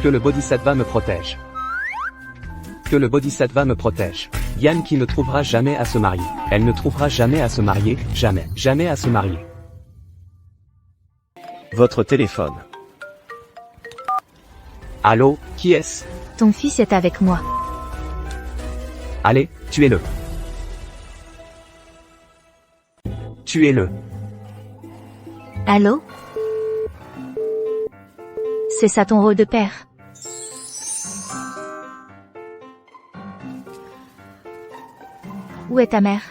Que le Bodhisattva me protège. Que le Bodhisattva me protège. Yann qui ne trouvera jamais à se marier. Elle ne trouvera jamais à se marier, jamais, jamais à se marier. Votre téléphone. Allô, qui est-ce? Ton fils est avec moi. Allez, tuez-le. Tuez-le. Allô? C'est ça ton rôle de père? Où est ta mère?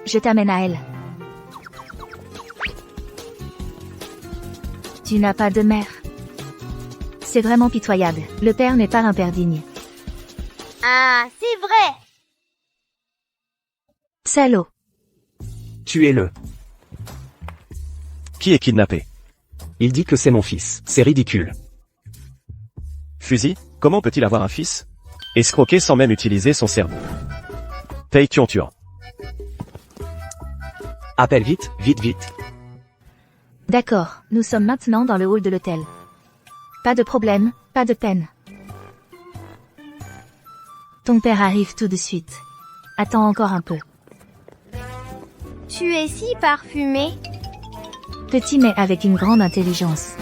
Je t'amène à elle. Tu n'as pas de mère. C'est vraiment pitoyable. Le père n'est pas un père digne. Ah, c'est vrai. Salaud. Tuez-le. Qui est kidnappé? Il dit que c'est mon fils. C'est ridicule. Fusil? Comment peut-il avoir un fils? Escroquer sans même utiliser son cerveau. Pei Tuan. Appelle vite, vite, vite. D'accord, nous sommes maintenant dans le hall de l'hôtel. Pas de problème, pas de peine. Ton père arrive tout de suite. Attends encore un peu. Tu es si parfumée. Petit mais avec une grande intelligence.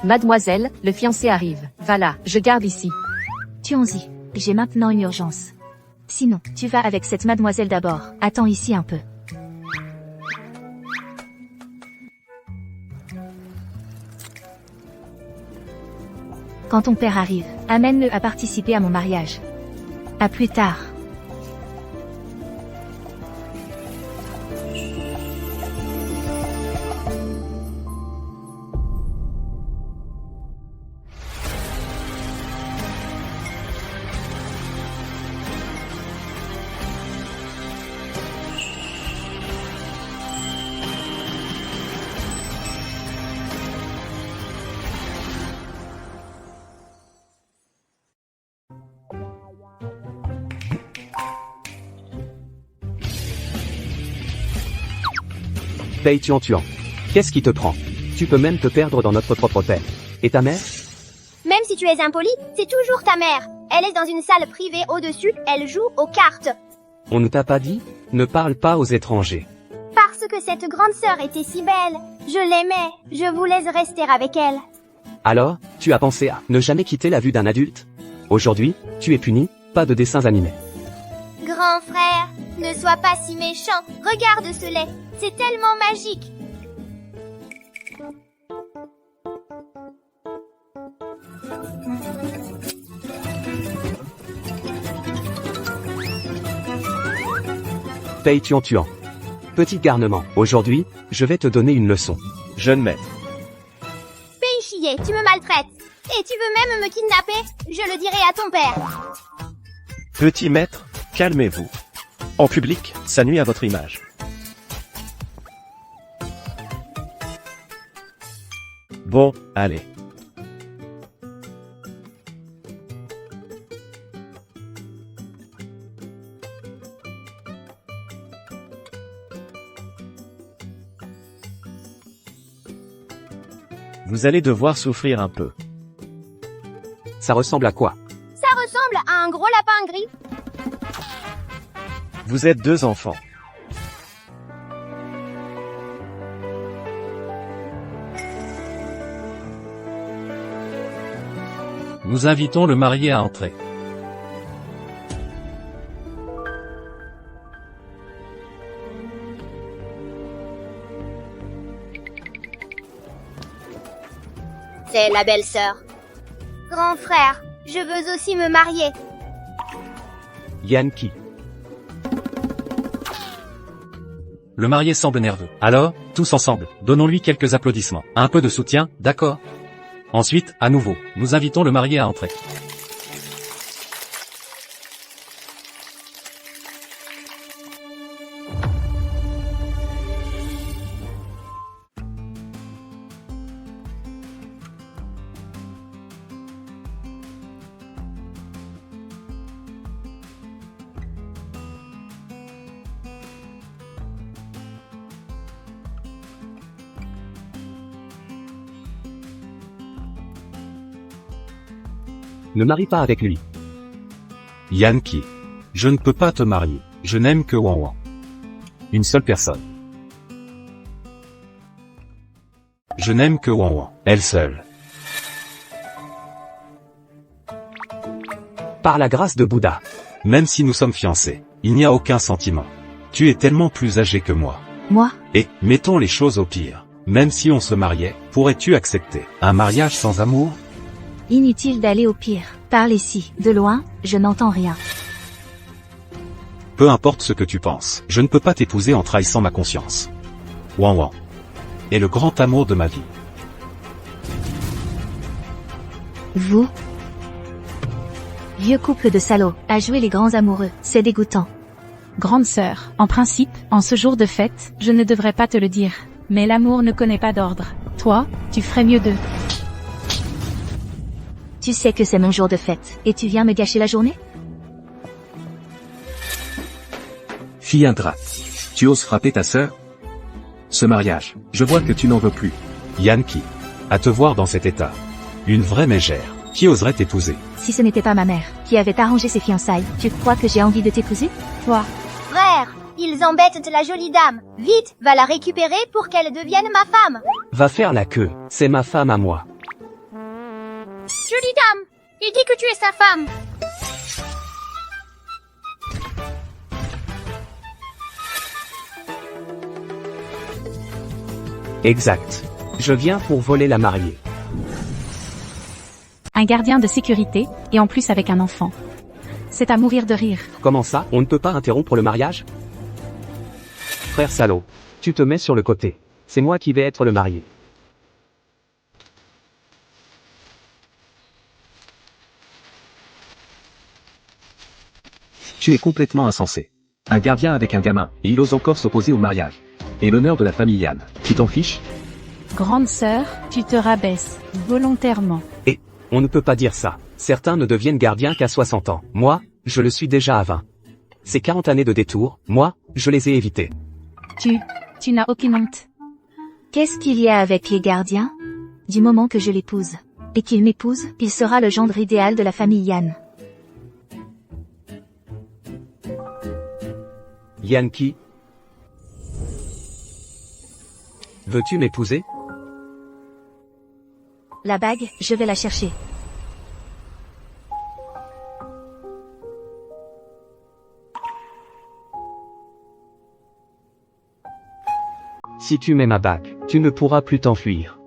Mademoiselle, le fiancé arrive. Voilà, je garde ici. Tuons-y, j'ai maintenant une urgence. Sinon, tu vas avec cette mademoiselle d'abord. Attends ici un peu. Quand ton père arrive, amène-le à participer à mon mariage. À plus tard. Pei Tuan. Qu'est-ce qui te prend? Tu peux même te perdre dans notre propre hôtel. Et ta mère? Même si tu es impoli, c'est toujours ta mère. Elle est dans une salle privée au-dessus, elle joue aux cartes. On ne t'a pas dit? Ne parle pas aux étrangers. Parce que cette grande sœur était si belle. Je l'aimais, je voulais rester avec elle. Alors, tu as pensé à ne jamais quitter la vue d'un adulte? Aujourd'hui, tu es puni, pas de dessins animés. Grand frère, ne sois pas si méchant. Regarde ce lait, c'est tellement magique. Pei Tuan. Petit garnement, aujourd'hui, je vais te donner une leçon. Jeune maître. Pei, tu me maltraites. Et tu veux même me kidnapper? Je le dirai à ton père. Petit maître, calmez-vous. En public, ça nuit à votre image. Bon, allez. Vous allez devoir souffrir un peu. Ça ressemble à quoi? Ça ressemble à un gros lapin gris. Vous êtes deux enfants. Nous invitons le marié à entrer. C'est la belle-sœur. Grand frère, je veux aussi me marier. Yann qui? Le marié semble nerveux. Alors, tous ensemble, donnons-lui quelques applaudissements. Un peu de soutien, d'accord? Ensuite, à nouveau, nous invitons le marié à entrer. Ne marie pas avec lui. Yanki. Je ne peux pas te marier. Je n'aime que Wan Wan. Une seule personne. Je n'aime que Wan Wan. Elle seule. Par la grâce de Bouddha. Même si nous sommes fiancés, il n'y a aucun sentiment. Tu es tellement plus âgé que moi. Moi, Et, mettons les choses au pire. Même si on se mariait, pourrais-tu accepter un mariage sans amour? inutile d'aller au pire. Parle ici, de loin, je n'entends rien. Peu importe ce que tu penses, je ne peux pas t'épouser en trahissant ma conscience. Wan Wan est le grand amour de ma vie. Vous? Vieux couple de salauds, à jouer les grands amoureux, c'est dégoûtant. Grande sœur, en principe, en ce jour de fête, je ne devrais pas te le dire. Mais l'amour ne connaît pas d'ordre. Toi, tu ferais mieux de... Tu sais que c'est mon jour de fête, et tu viens me gâcher la journée? Fille ingrate. Tu oses frapper ta sœur? Ce mariage, je vois que tu n'en veux plus. Yanki. À te voir dans cet état. Une vraie mégère. Qui oserait t'épouser? Si ce n'était pas ma mère, qui avait arrangé ses fiançailles, tu crois que j'ai envie de t'épouser? Toi, Frère, ils embêtent la jolie dame. Vite, va la récupérer pour qu'elle devienne ma femme. Va faire la queue, c'est ma femme à moi. Jolie dame, il dit que tu es sa femme. Exact. Je viens pour voler la mariée. un gardien de sécurité, et en plus avec un enfant. C'est à mourir de rire. Comment ça, on ne peut pas interrompre le mariage? Frère salaud, tu te mets sur le côté. C'est moi qui vais être le marié. Tu es complètement insensé. Un gardien avec un gamin, et il ose encore s'opposer au mariage. Et l'honneur de la famille Yann, tu t'en fiches? Grande sœur, tu te rabaisses, volontairement. Et, on ne peut pas dire ça. Certains ne deviennent gardiens qu'à 60 ans. Moi, je le suis déjà à 20. Ces 40 années de détour, moi, je les ai évitées. Tu n'as aucune honte. Qu'est-ce qu'il y a avec les gardiens? Du moment que je l'épouse, et qu'il m'épouse, il sera le gendre idéal de la famille Yann. Yanki, veux-tu m'épouser? La bague, je vais la chercher. Si tu mets ma bague, tu ne pourras plus t'enfuir.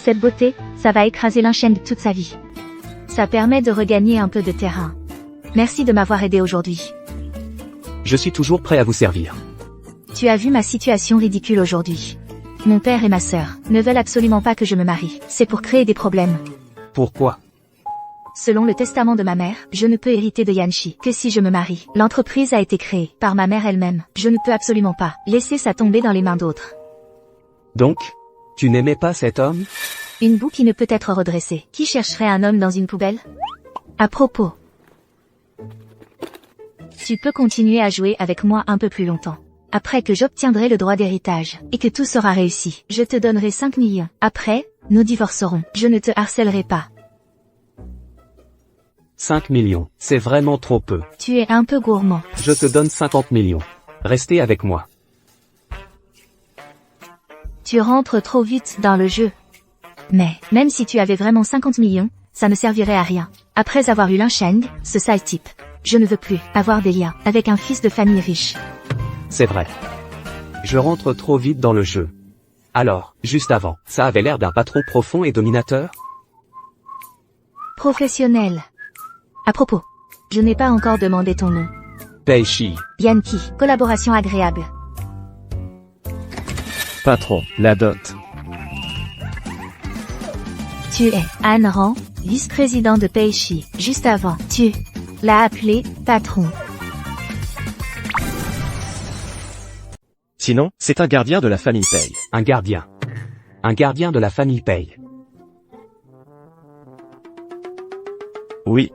Cette beauté, ça va écraser l'enchaîne de toute sa vie. Ça permet de regagner un peu de terrain. Merci de m'avoir aidé aujourd'hui. Je suis toujours prêt à vous servir. Tu as vu ma situation ridicule aujourd'hui. Mon père et ma sœur ne veulent absolument pas que je me marie. C'est pour créer des problèmes. Pourquoi? Selon le testament de ma mère, je ne peux hériter de Yanchi que si je me marie. L'entreprise a été créée par ma mère elle-même. Je ne peux absolument pas laisser ça tomber dans les mains d'autres. Donc, tu n'aimais pas cet homme? Une boue qui ne peut être redressée. Qui chercherait un homme dans une poubelle? À propos, tu peux continuer à jouer avec moi un peu plus longtemps. Après que j'obtiendrai le droit d'héritage, et que tout sera réussi, je te donnerai 5 millions. Après, nous divorcerons. Je ne te harcèlerai pas. 5 millions, c'est vraiment trop peu. Tu es un peu gourmand. Je te donne 50 millions. Restez avec moi. Tu rentres trop vite dans le jeu. Mais, même si tu avais vraiment 50 millions, ça ne servirait à rien. Après avoir eu Linsheng, ce sale type, je ne veux plus avoir des liens avec un fils de famille riche. C'est vrai. Je rentre trop vite dans le jeu. Alors, juste avant, ça avait l'air d'un patron profond et dominateur? Professionnel. À propos, je n'ai pas encore demandé ton nom. Peishi. Yanki, collaboration agréable. Patron, la dot. Tu es Anne Rand, vice-président de Peishi. Juste avant, tu l'as appelé patron. Sinon, c'est un gardien de la famille Pei. Un gardien. Un gardien de la famille Pei. Oui.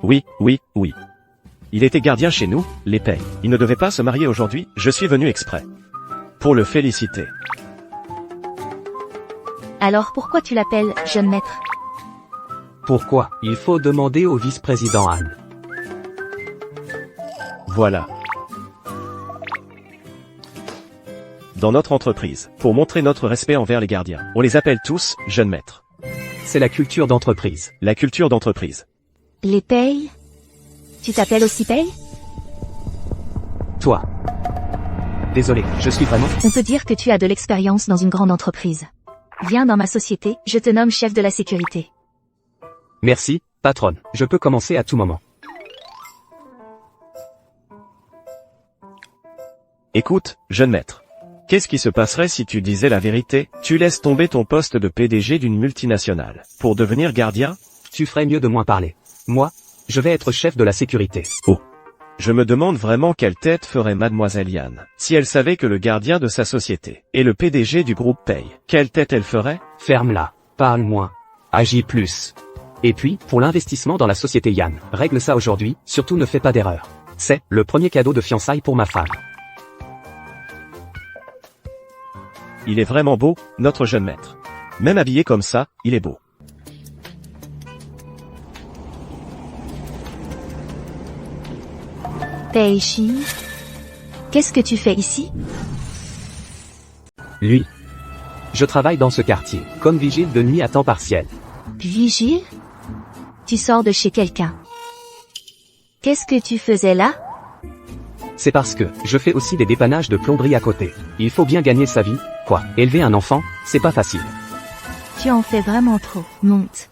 Oui, oui, oui. Il était gardien chez nous, les Pei. Il ne devait pas se marier aujourd'hui, je suis venu exprès. Pour le féliciter. Alors pourquoi tu l'appelles jeune maître? Pourquoi? Il faut demander au vice-président Han. Voilà. Dans notre entreprise, pour montrer notre respect envers les gardiens, on les appelle tous jeunes maîtres. C'est la culture d'entreprise. La culture d'entreprise. Les Pei? Tu t'appelles aussi Pei? Toi. Désolé, je suis vraiment... On peut dire que tu as de l'expérience dans une grande entreprise. Viens dans ma société, je te nomme chef de la sécurité. Merci, patronne. Je peux commencer à tout moment. Écoute, jeune maître. Qu'est-ce qui se passerait si tu disais la vérité? Tu laisses tomber ton poste de PDG d'une multinationale pour devenir gardien? Tu ferais mieux de moins parler. Moi, je vais être chef de la sécurité. Oh. Je me demande vraiment quelle tête ferait mademoiselle Yan si elle savait que le gardien de sa société est le PDG du groupe Pei. Quelle tête elle ferait? Ferme-la. Parle moins. Agis plus. Et puis, pour l'investissement dans la société Yan, règle ça aujourd'hui, surtout ne fais pas d'erreur. C'est le premier cadeau de fiançailles pour ma femme. Il est vraiment beau, notre jeune maître. Même habillé comme ça, il est beau. Pei Shi, qu'est-ce que tu fais ici? Lui. Je travaille dans ce quartier, comme vigile de nuit à temps partiel. Vigile? Tu sors de chez quelqu'un. Qu'est-ce que tu faisais là? C'est parce que je fais aussi des dépannages de plomberie à côté. Il faut bien gagner sa vie, quoi. Élever un enfant, c'est pas facile. Tu en fais vraiment trop. Monte.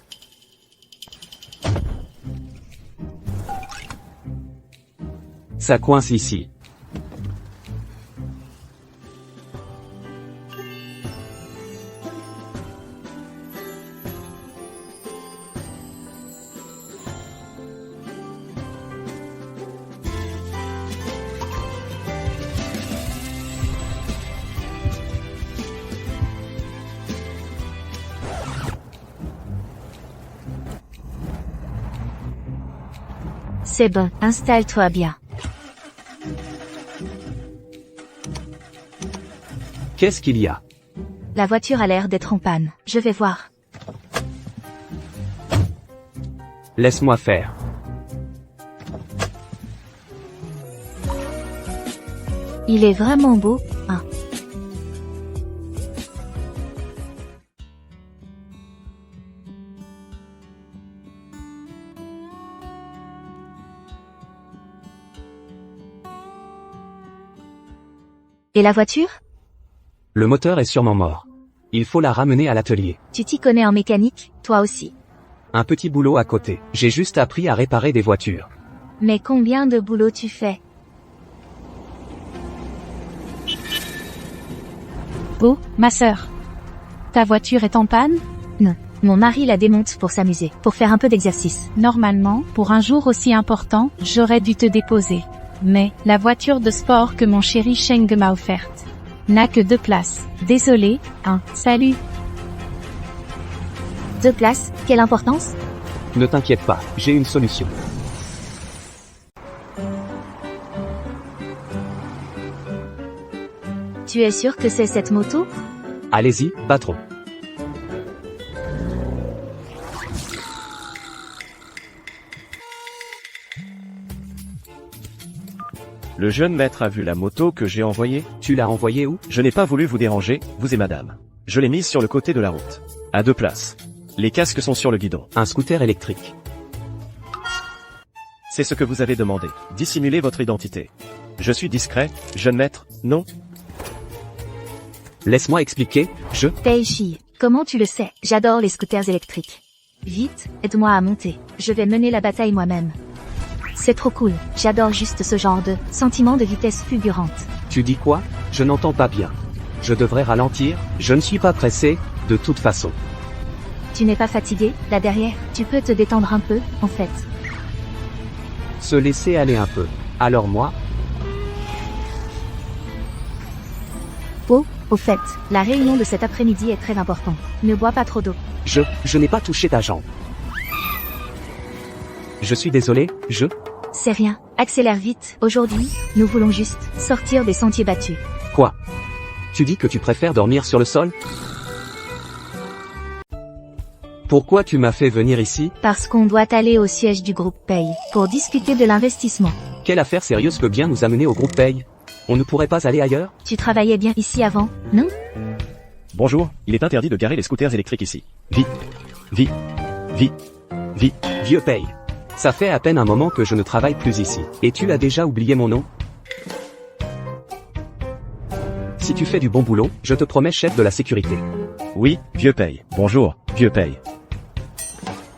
Ça coince ici. C'est bon, installe-toi bien. Qu'est-ce qu'il y a? La voiture a l'air d'être en panne. Je vais voir. Laisse-moi faire. Il est vraiment beau, hein. Et la voiture? Le moteur est sûrement mort. Il faut la ramener à l'atelier. Tu t'y connais en mécanique, toi aussi. Un petit boulot à côté. J'ai juste appris à réparer des voitures. Mais combien de boulot tu fais? Oh, ma sœur. Ta voiture est en panne? Non. Mon mari la démonte pour s'amuser, pour faire un peu d'exercice. Normalement, pour un jour aussi important, j'aurais dû te déposer. Mais, la voiture de sport que mon chéri Sheng m'a offerte n'a que 2 places. Désolé, hein, salut. 2 places, quelle importance? Ne t'inquiète pas, j'ai une solution. Tu es sûr que c'est cette moto? Allez-y, pas trop. Le jeune maître a vu la moto que j'ai envoyée. Tu l'as envoyée où? Je n'ai pas voulu vous déranger, vous et madame. Je l'ai mise sur le côté de la route. À 2 places. Les casques sont sur le guidon. Un scooter électrique. C'est ce que vous avez demandé. Dissimulez votre identité. Je suis discret, jeune maître, non? Laisse-moi expliquer, Pei Shi, comment tu le sais? J'adore les scooters électriques. Vite, aide-moi à monter. Je vais mener la bataille moi-même. C'est trop cool. J'adore juste ce genre de sentiment de vitesse fulgurante. Tu dis quoi? Je n'entends pas bien. Je devrais ralentir, je ne suis pas pressé, de toute façon. Tu n'es pas fatigué, là derrière? Tu peux te détendre un peu, en fait. Se laisser aller un peu. Alors moi? Oh, au fait, la réunion de cet après-midi est très importante. Ne bois pas trop d'eau. Je n'ai pas touché ta jambe. Je suis désolé, C'est rien. Accélère vite. Aujourd'hui, nous voulons juste sortir des sentiers battus. Quoi? Tu dis que tu préfères dormir sur le sol? Pourquoi tu m'as fait venir ici? Parce qu'on doit aller au siège du groupe Paye pour discuter de l'investissement. Quelle affaire sérieuse peut bien nous amener au groupe Paye? On ne pourrait pas aller ailleurs? Tu travaillais bien ici avant, non? Bonjour, il est interdit de garer les scooters électriques ici. Vite. Vieux Paye. Ça fait à peine un moment que je ne travaille plus ici. Et tu as déjà oublié mon nom? Si tu fais du bon boulot, je te promets chef de la sécurité. Oui, vieux paye. Bonjour, vieux paye.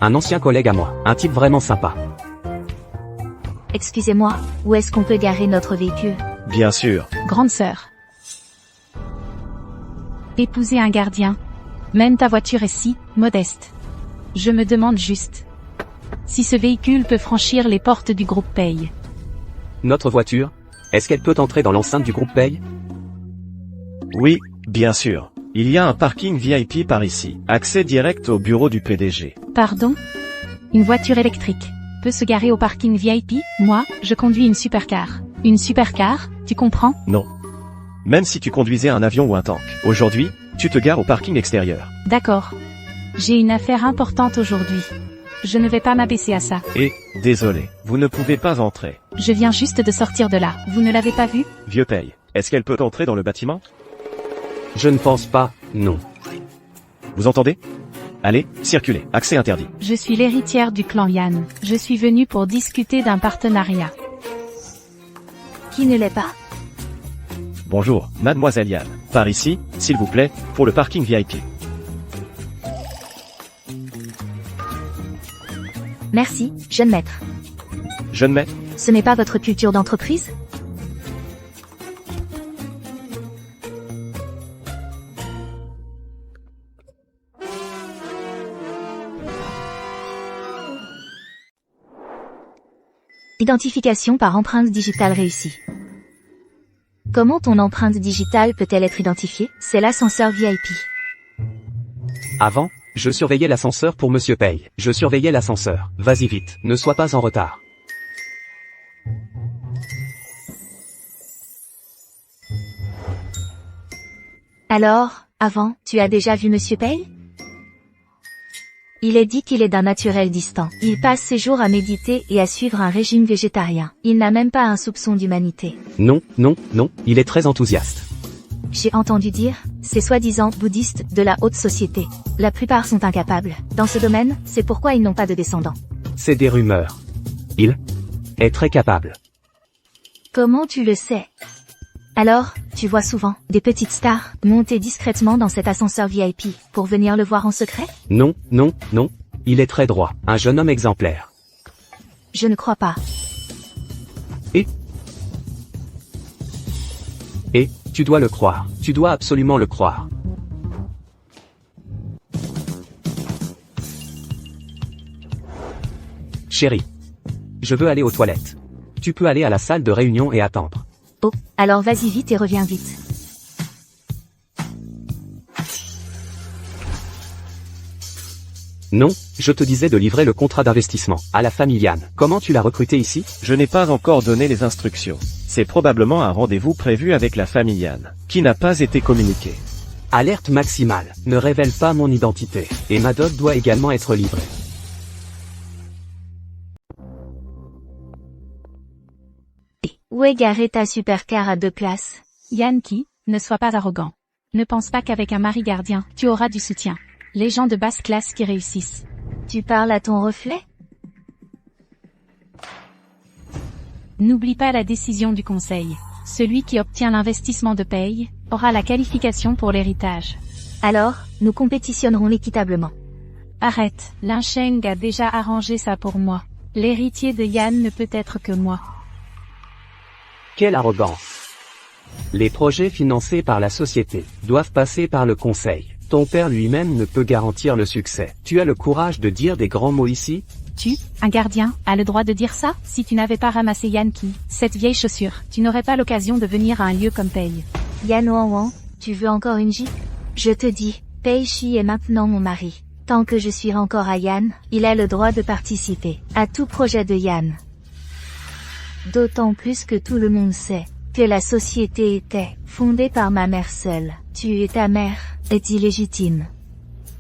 Un ancien collègue à moi, un type vraiment sympa. Excusez-moi, où est-ce qu'on peut garer notre véhicule? Bien sûr. Grande sœur. Épouser un gardien. Même ta voiture est si modeste. Je me demande juste si ce véhicule peut franchir les portes du groupe Paye. Notre voiture? Est-ce qu'elle peut entrer dans l'enceinte du groupe Paye? Oui, bien sûr. Il y a un parking VIP par ici. Accès direct au bureau du PDG. Pardon? Une voiture électrique peut se garer au parking VIP? Moi, je conduis une supercar. Une supercar, tu comprends? Non. Même si tu conduisais un avion ou un tank. Aujourd'hui, tu te gares au parking extérieur. D'accord. J'ai une affaire importante aujourd'hui. Je ne vais pas m'abaisser à ça. Et, désolé, vous ne pouvez pas entrer. Je viens juste de sortir de là. Vous ne l'avez pas vu? Vieux paye. Est-ce qu'elle peut entrer dans le bâtiment? Je ne pense pas, non. Vous entendez? Allez, circulez. Accès interdit. Je suis l'héritière du clan Yann. Je suis venue pour discuter d'un partenariat. Qui ne l'est pas? Bonjour, mademoiselle Yann. Par ici, s'il vous plaît, pour le parking VIP. Merci, jeune maître. Jeune maître? Ce n'est pas votre culture d'entreprise? Identification par empreinte digitale réussie. Comment ton empreinte digitale peut-elle être identifiée? C'est l'ascenseur VIP. Avant, je surveillais l'ascenseur pour Monsieur Paye. Je surveillais l'ascenseur. Vas-y vite, ne sois pas en retard. Alors, avant, tu as déjà vu Monsieur Paye? Il est dit qu'il est d'un naturel distant. Il passe ses jours à méditer et à suivre un régime végétarien. Il n'a même pas un soupçon d'humanité. Non, il est très enthousiaste. J'ai entendu dire, ces soi-disant bouddhistes de la haute société. La plupart sont incapables. Dans ce domaine, c'est pourquoi ils n'ont pas de descendants. C'est des rumeurs. Il est très capable. Comment tu le sais? Alors, tu vois souvent des petites stars monter discrètement dans cet ascenseur VIP pour venir le voir en secret? Non, il est très droit, un jeune homme exemplaire. Je ne crois pas. Et, tu dois le croire, tu dois absolument le croire. Chérie, je veux aller aux toilettes. Tu peux aller à la salle de réunion et attendre. Oh, alors vas-y vite et reviens vite. Non, je te disais de livrer le contrat d'investissement à la famille Yann. Comment tu l'as recruté ici? Je n'ai pas encore donné les instructions. C'est probablement un rendez-vous prévu avec la famille Yann, qui n'a pas été communiqué. Alerte maximale, ne révèle pas mon identité. Et ma dot doit également être livrée. Où est garée ta supercar à 2 places? Yankee, ne sois pas arrogant. Ne pense pas qu'avec un mari gardien, tu auras du soutien. Les gens de basse classe qui réussissent. Tu parles à ton reflet? N'oublie pas la décision du conseil. Celui qui obtient l'investissement de paye aura la qualification pour l'héritage. Alors, nous compétitionnerons équitablement. Arrête, Lin Sheng a déjà arrangé ça pour moi. L'héritier de Yann ne peut être que moi. Quelle arrogance! Les projets financés par la société doivent passer par le conseil. Ton père lui-même ne peut garantir le succès. Tu as le courage de dire des grands mots ici? Tu, un gardien, as le droit de dire ça? Si tu n'avais pas ramassé Yankee, cette vieille chaussure, tu n'aurais pas l'occasion de venir à un lieu comme paye. Yan Wang, Tu veux encore une Jeep? Je te dis, Pei Shi est maintenant mon mari. Tant que je suis encore à Yan, il a le droit de participer à tout projet de Yan. D'autant plus que tout le monde sait que la société était fondée par ma mère seule. Tu et ta mère est illégitime.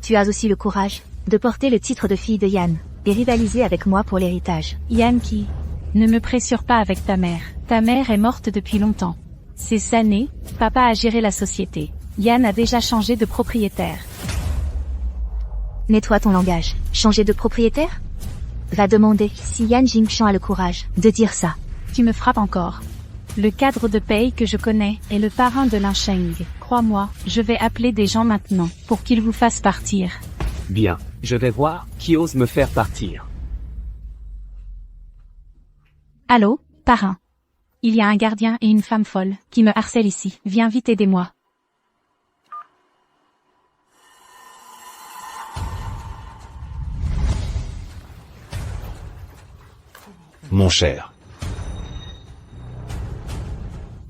Tu as aussi le courage de porter le titre de fille de Yan et rivaliser avec moi pour l'héritage. Yankee, ne me pressure pas avec ta mère. Ta mère est morte depuis longtemps. Ces années, papa a géré la société. Yan a déjà changé de propriétaire. Nettoie ton langage. Changer de propriétaire? Va demander si Yan Jingshan a le courage de dire ça. Tu me frappes encore. Le cadre de paye que je connais est le parrain de Linsheng. Crois-moi, je vais appeler des gens maintenant pour qu'ils vous fassent partir. Bien, je vais voir qui ose me faire partir. Allô, parrain. Il y a un gardien et une femme folle qui me harcèlent ici. Viens vite, aidez-moi. Mon cher.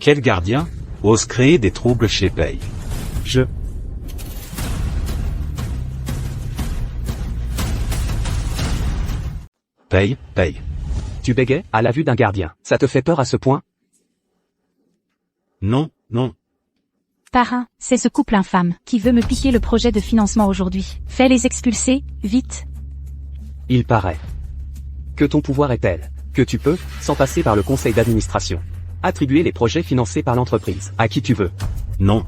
Quel gardien ose créer des troubles chez Pei? Pei. Tu bégais à la vue d'un gardien. Ça te fait peur à ce point? Non. Parrain, c'est ce couple infâme qui veut me piquer le projet de financement aujourd'hui. Fais les expulser, vite. Il paraît que ton pouvoir est tel que tu peux, sans passer par le conseil d'administration, attribuer les projets financés par l'entreprise à qui tu veux. Non.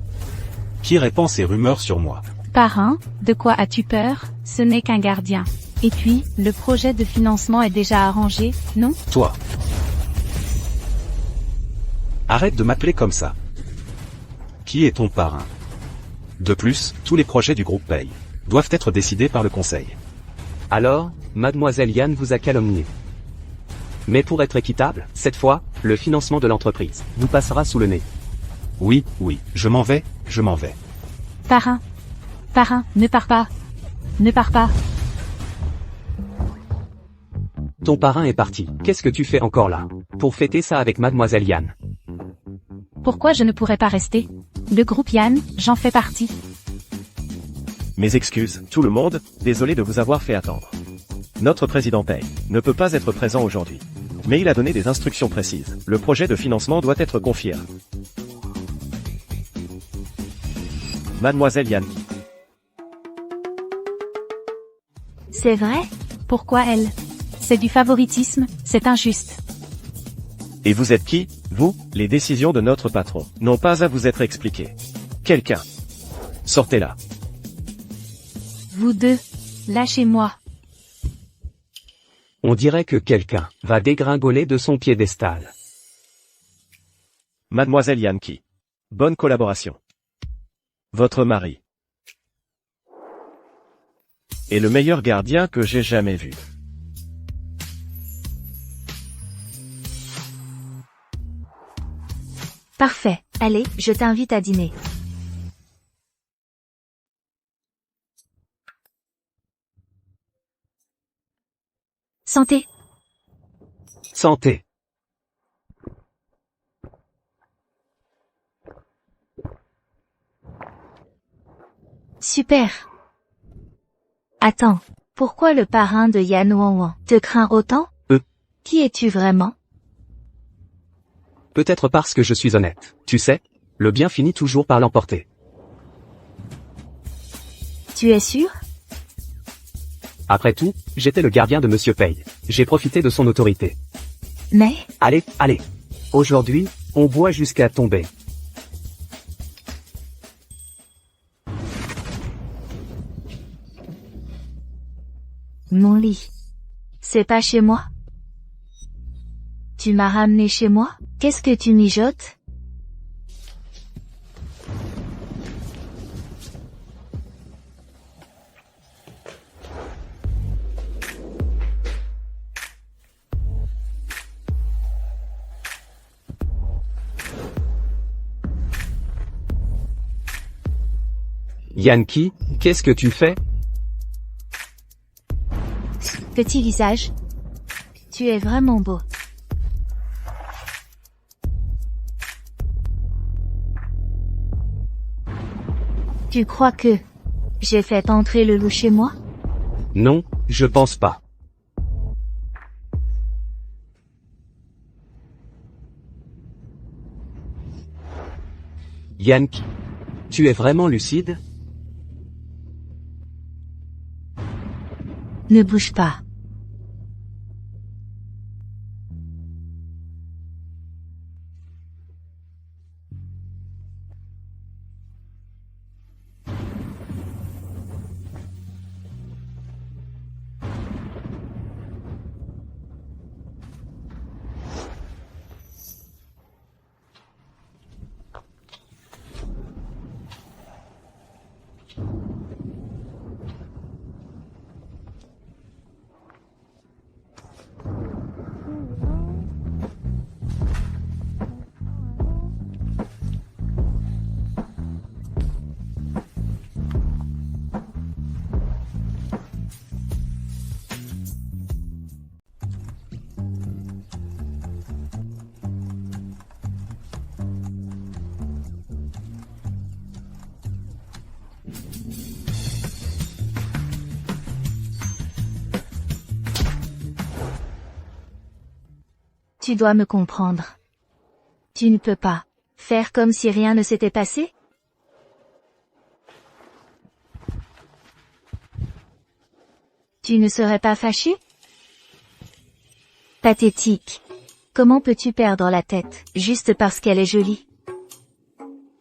Qui répand ces rumeurs sur moi? Parrain, de quoi as-tu peur? Ce n'est qu'un gardien. Et puis, le projet de financement est déjà arrangé, non? Toi. Arrête de m'appeler comme ça. Qui est ton parrain? De plus, tous les projets du groupe Pei doivent être décidés par le conseil. Alors, mademoiselle Yan vous a calomnié. Mais pour être équitable, cette fois, le financement de l'entreprise vous passera sous le nez. Oui, je m'en vais. Parrain, ne pars pas. Ne pars pas. Ton parrain est parti. Qu'est-ce que tu fais encore là? Pour fêter ça avec mademoiselle Yan. Pourquoi je ne pourrais pas rester? Le groupe Yan, j'en fais partie. Mes excuses, tout le monde, désolé de vous avoir fait attendre. Notre président Pei ne peut pas être présent aujourd'hui. Mais il a donné des instructions précises. Le projet de financement doit être confié à Mademoiselle Yan. C'est vrai? Pourquoi elle? C'est du favoritisme, c'est injuste. Et vous êtes qui? Vous, les décisions de notre patron n'ont pas à vous être expliquées. Quelqu'un. Sortez là. Vous deux, lâchez-moi. On dirait que quelqu'un va dégringoler de son piédestal. Mademoiselle Yankee. Bonne collaboration. Votre mari est le meilleur gardien que j'ai jamais vu. Parfait. Allez, je t'invite à dîner. Santé. Santé. Super. Attends, pourquoi le parrain de Yan Wanwan te craint autant? Qui es-tu vraiment? Peut-être parce que je suis honnête. Tu sais, le bien finit toujours par l'emporter. Tu es sûr? Après tout, j'étais le gardien de Monsieur Pei. J'ai profité de son autorité. Mais, Allez. Aujourd'hui, on boit jusqu'à tomber. mon lit. C'est pas chez moi? Tu m'as ramené chez moi? Qu'est-ce que tu mijotes? Yankee, qu'est-ce que tu fais? Petit visage. Tu es vraiment beau. Tu crois que j'ai fait entrer le loup chez moi? Non, je pense pas. Yank, tu es vraiment lucide? Ne bouge pas. Tu dois me comprendre. Tu ne peux pas faire comme si rien ne s'était passé? Tu ne serais pas fâché? Pathétique. Comment peux-tu perdre la tête, juste parce qu'elle est jolie?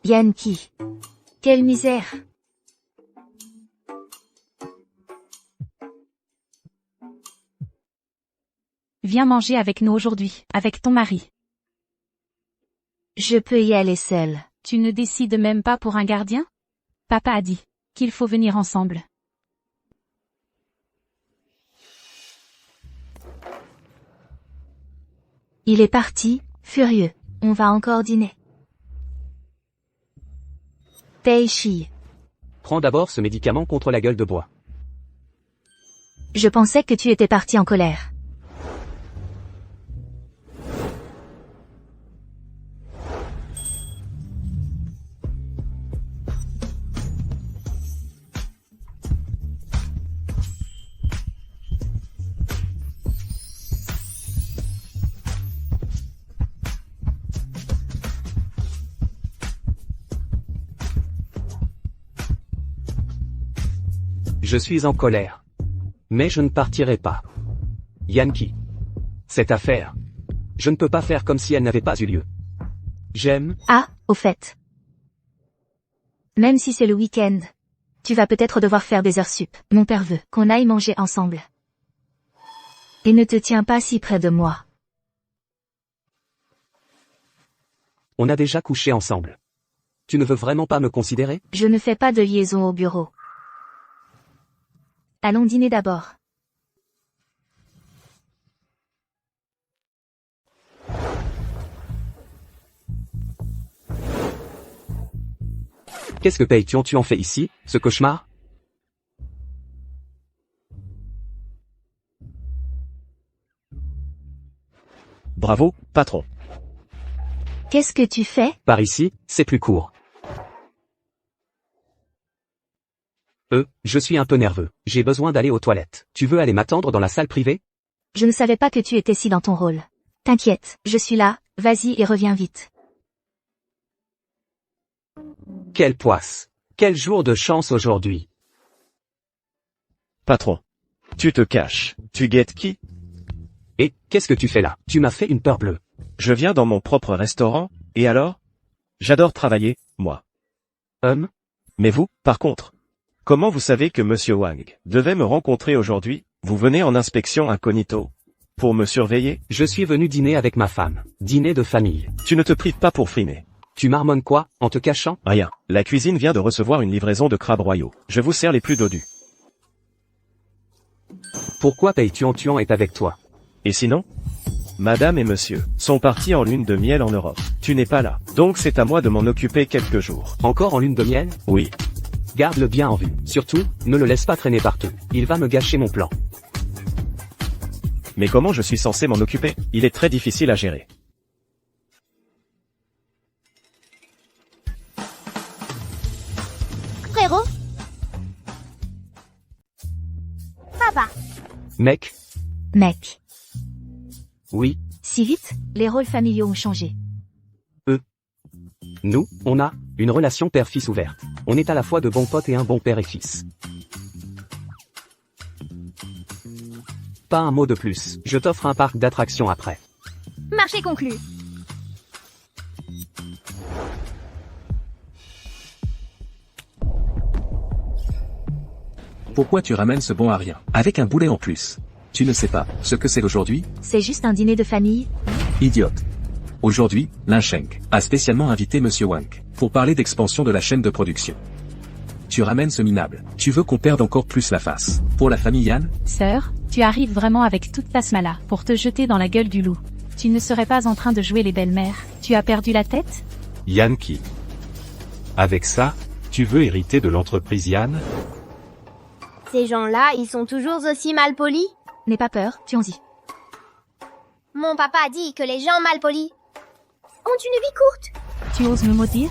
Yankee. Quelle misère. Viens manger avec nous aujourd'hui, avec ton mari. Je peux y aller seule. Tu ne décides même pas pour un gardien? Papa a dit qu'il faut venir ensemble. Il est parti, furieux. On va encore dîner. Teishi. Prends d'abord ce médicament contre la gueule de bois. Je pensais que tu étais parti en colère. Je suis en colère. Mais je ne partirai pas. Yankee. Cette affaire. Je ne peux pas faire comme si elle n'avait pas eu lieu. J'aime. Ah, au fait. Même si c'est le week-end, tu vas peut-être devoir faire des heures sup. Mon père veut qu'on aille manger ensemble. Et ne te tiens pas si près de moi. On a déjà couché ensemble. Tu ne veux vraiment pas me considérer? Je ne fais pas de liaison au bureau. Allons dîner d'abord. Qu'est-ce que tu en fais ici, ce cauchemar? Bravo, patron. Qu'est-ce que tu fais? Par ici, c'est plus court. Je suis un peu nerveux. J'ai besoin d'aller aux toilettes. Tu veux aller m'attendre dans la salle privée? Je ne savais pas que tu étais si dans ton rôle. T'inquiète, je suis là, vas-y et reviens vite. Quelle poisse. Quel jour de chance aujourd'hui. Patron. Tu te caches. Tu guettes qui? Et, qu'est-ce que tu fais là? Tu m'as fait une peur bleue. Je viens dans mon propre restaurant, et alors? J'adore travailler, moi. Mais vous, par contre? Comment vous savez que Monsieur Wang devait me rencontrer aujourd'hui? Vous venez en inspection incognito. Pour me surveiller? Je suis venu dîner avec ma femme. Dîner de famille. Tu ne te prives pas pour frimer. Tu marmonnes quoi, en te cachant? Rien. La cuisine vient de recevoir une livraison de crabes royaux. Je vous sers les plus dodus. Pourquoi Pei-Tuan est avec toi? Et sinon? Madame et monsieur sont partis en lune de miel en Europe. Tu n'es pas là. Donc c'est à moi de m'en occuper quelques jours. Encore en lune de miel? Oui. Garde-le bien en vue. Surtout, ne le laisse pas traîner partout. Il va me gâcher mon plan. Mais comment je suis censé m'en occuper? Il est très difficile à gérer. Mec, Mec. oui, Si vite, les rôles familiaux ont changé. nous, on a une relation père-fils ouverte. On est à la fois de bons potes et un bon père et fils. Pas un mot de plus, je t'offre un parc d'attractions après. Marché conclu. Pourquoi tu ramènes ce bon à rien, avec un boulet en plus? Tu ne sais pas ce que c'est aujourd'hui? C'est juste un dîner de famille. Idiote. Aujourd'hui, Lin Sheng a spécialement invité Monsieur Wang pour parler d'expansion de la chaîne de production. Tu ramènes ce minable. Tu veux qu'on perde encore plus la face. Pour la famille Yan? Sœur, tu arrives vraiment avec toute ta smala pour te jeter dans la gueule du loup. Tu ne serais pas en train de jouer les belles-mères. Tu as perdu la tête? Yann qui? Avec ça, tu veux hériter de l'entreprise Yann? Ces gens-là, ils sont toujours aussi malpolis. N'aie pas peur, Tianzi. Mon papa a dit que les gens malpolis ont une vie courte. Tu oses me maudire?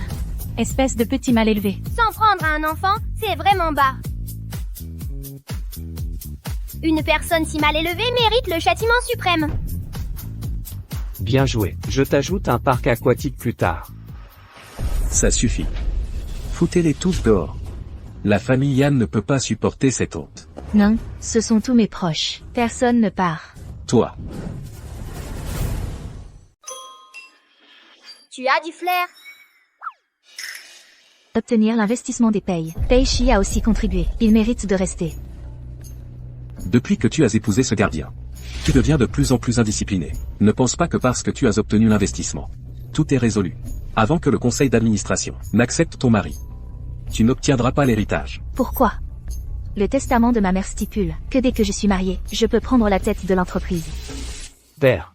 Espèce de petit mal élevé. S'en prendre à un enfant, c'est vraiment bas. Une personne si mal élevée mérite le châtiment suprême. Bien joué, je t'ajoute un parc aquatique plus tard. Ça suffit. Foutez-les tous dehors. La famille Yan ne peut pas supporter cette honte. Non, ce sont tous mes proches. Personne ne part. Toi. Tu as du flair. Obtenir l'investissement des Pei. Pei Shi a aussi contribué. Il mérite de rester. Depuis que tu as épousé ce gardien, tu deviens de plus en plus indiscipliné. Ne pense pas que parce que tu as obtenu l'investissement, tout est résolu. Avant que le conseil d'administration n'accepte ton mari, tu n'obtiendras pas l'héritage. Pourquoi? Le testament de ma mère stipule que dès que je suis mariée, je peux prendre la tête de l'entreprise. Père,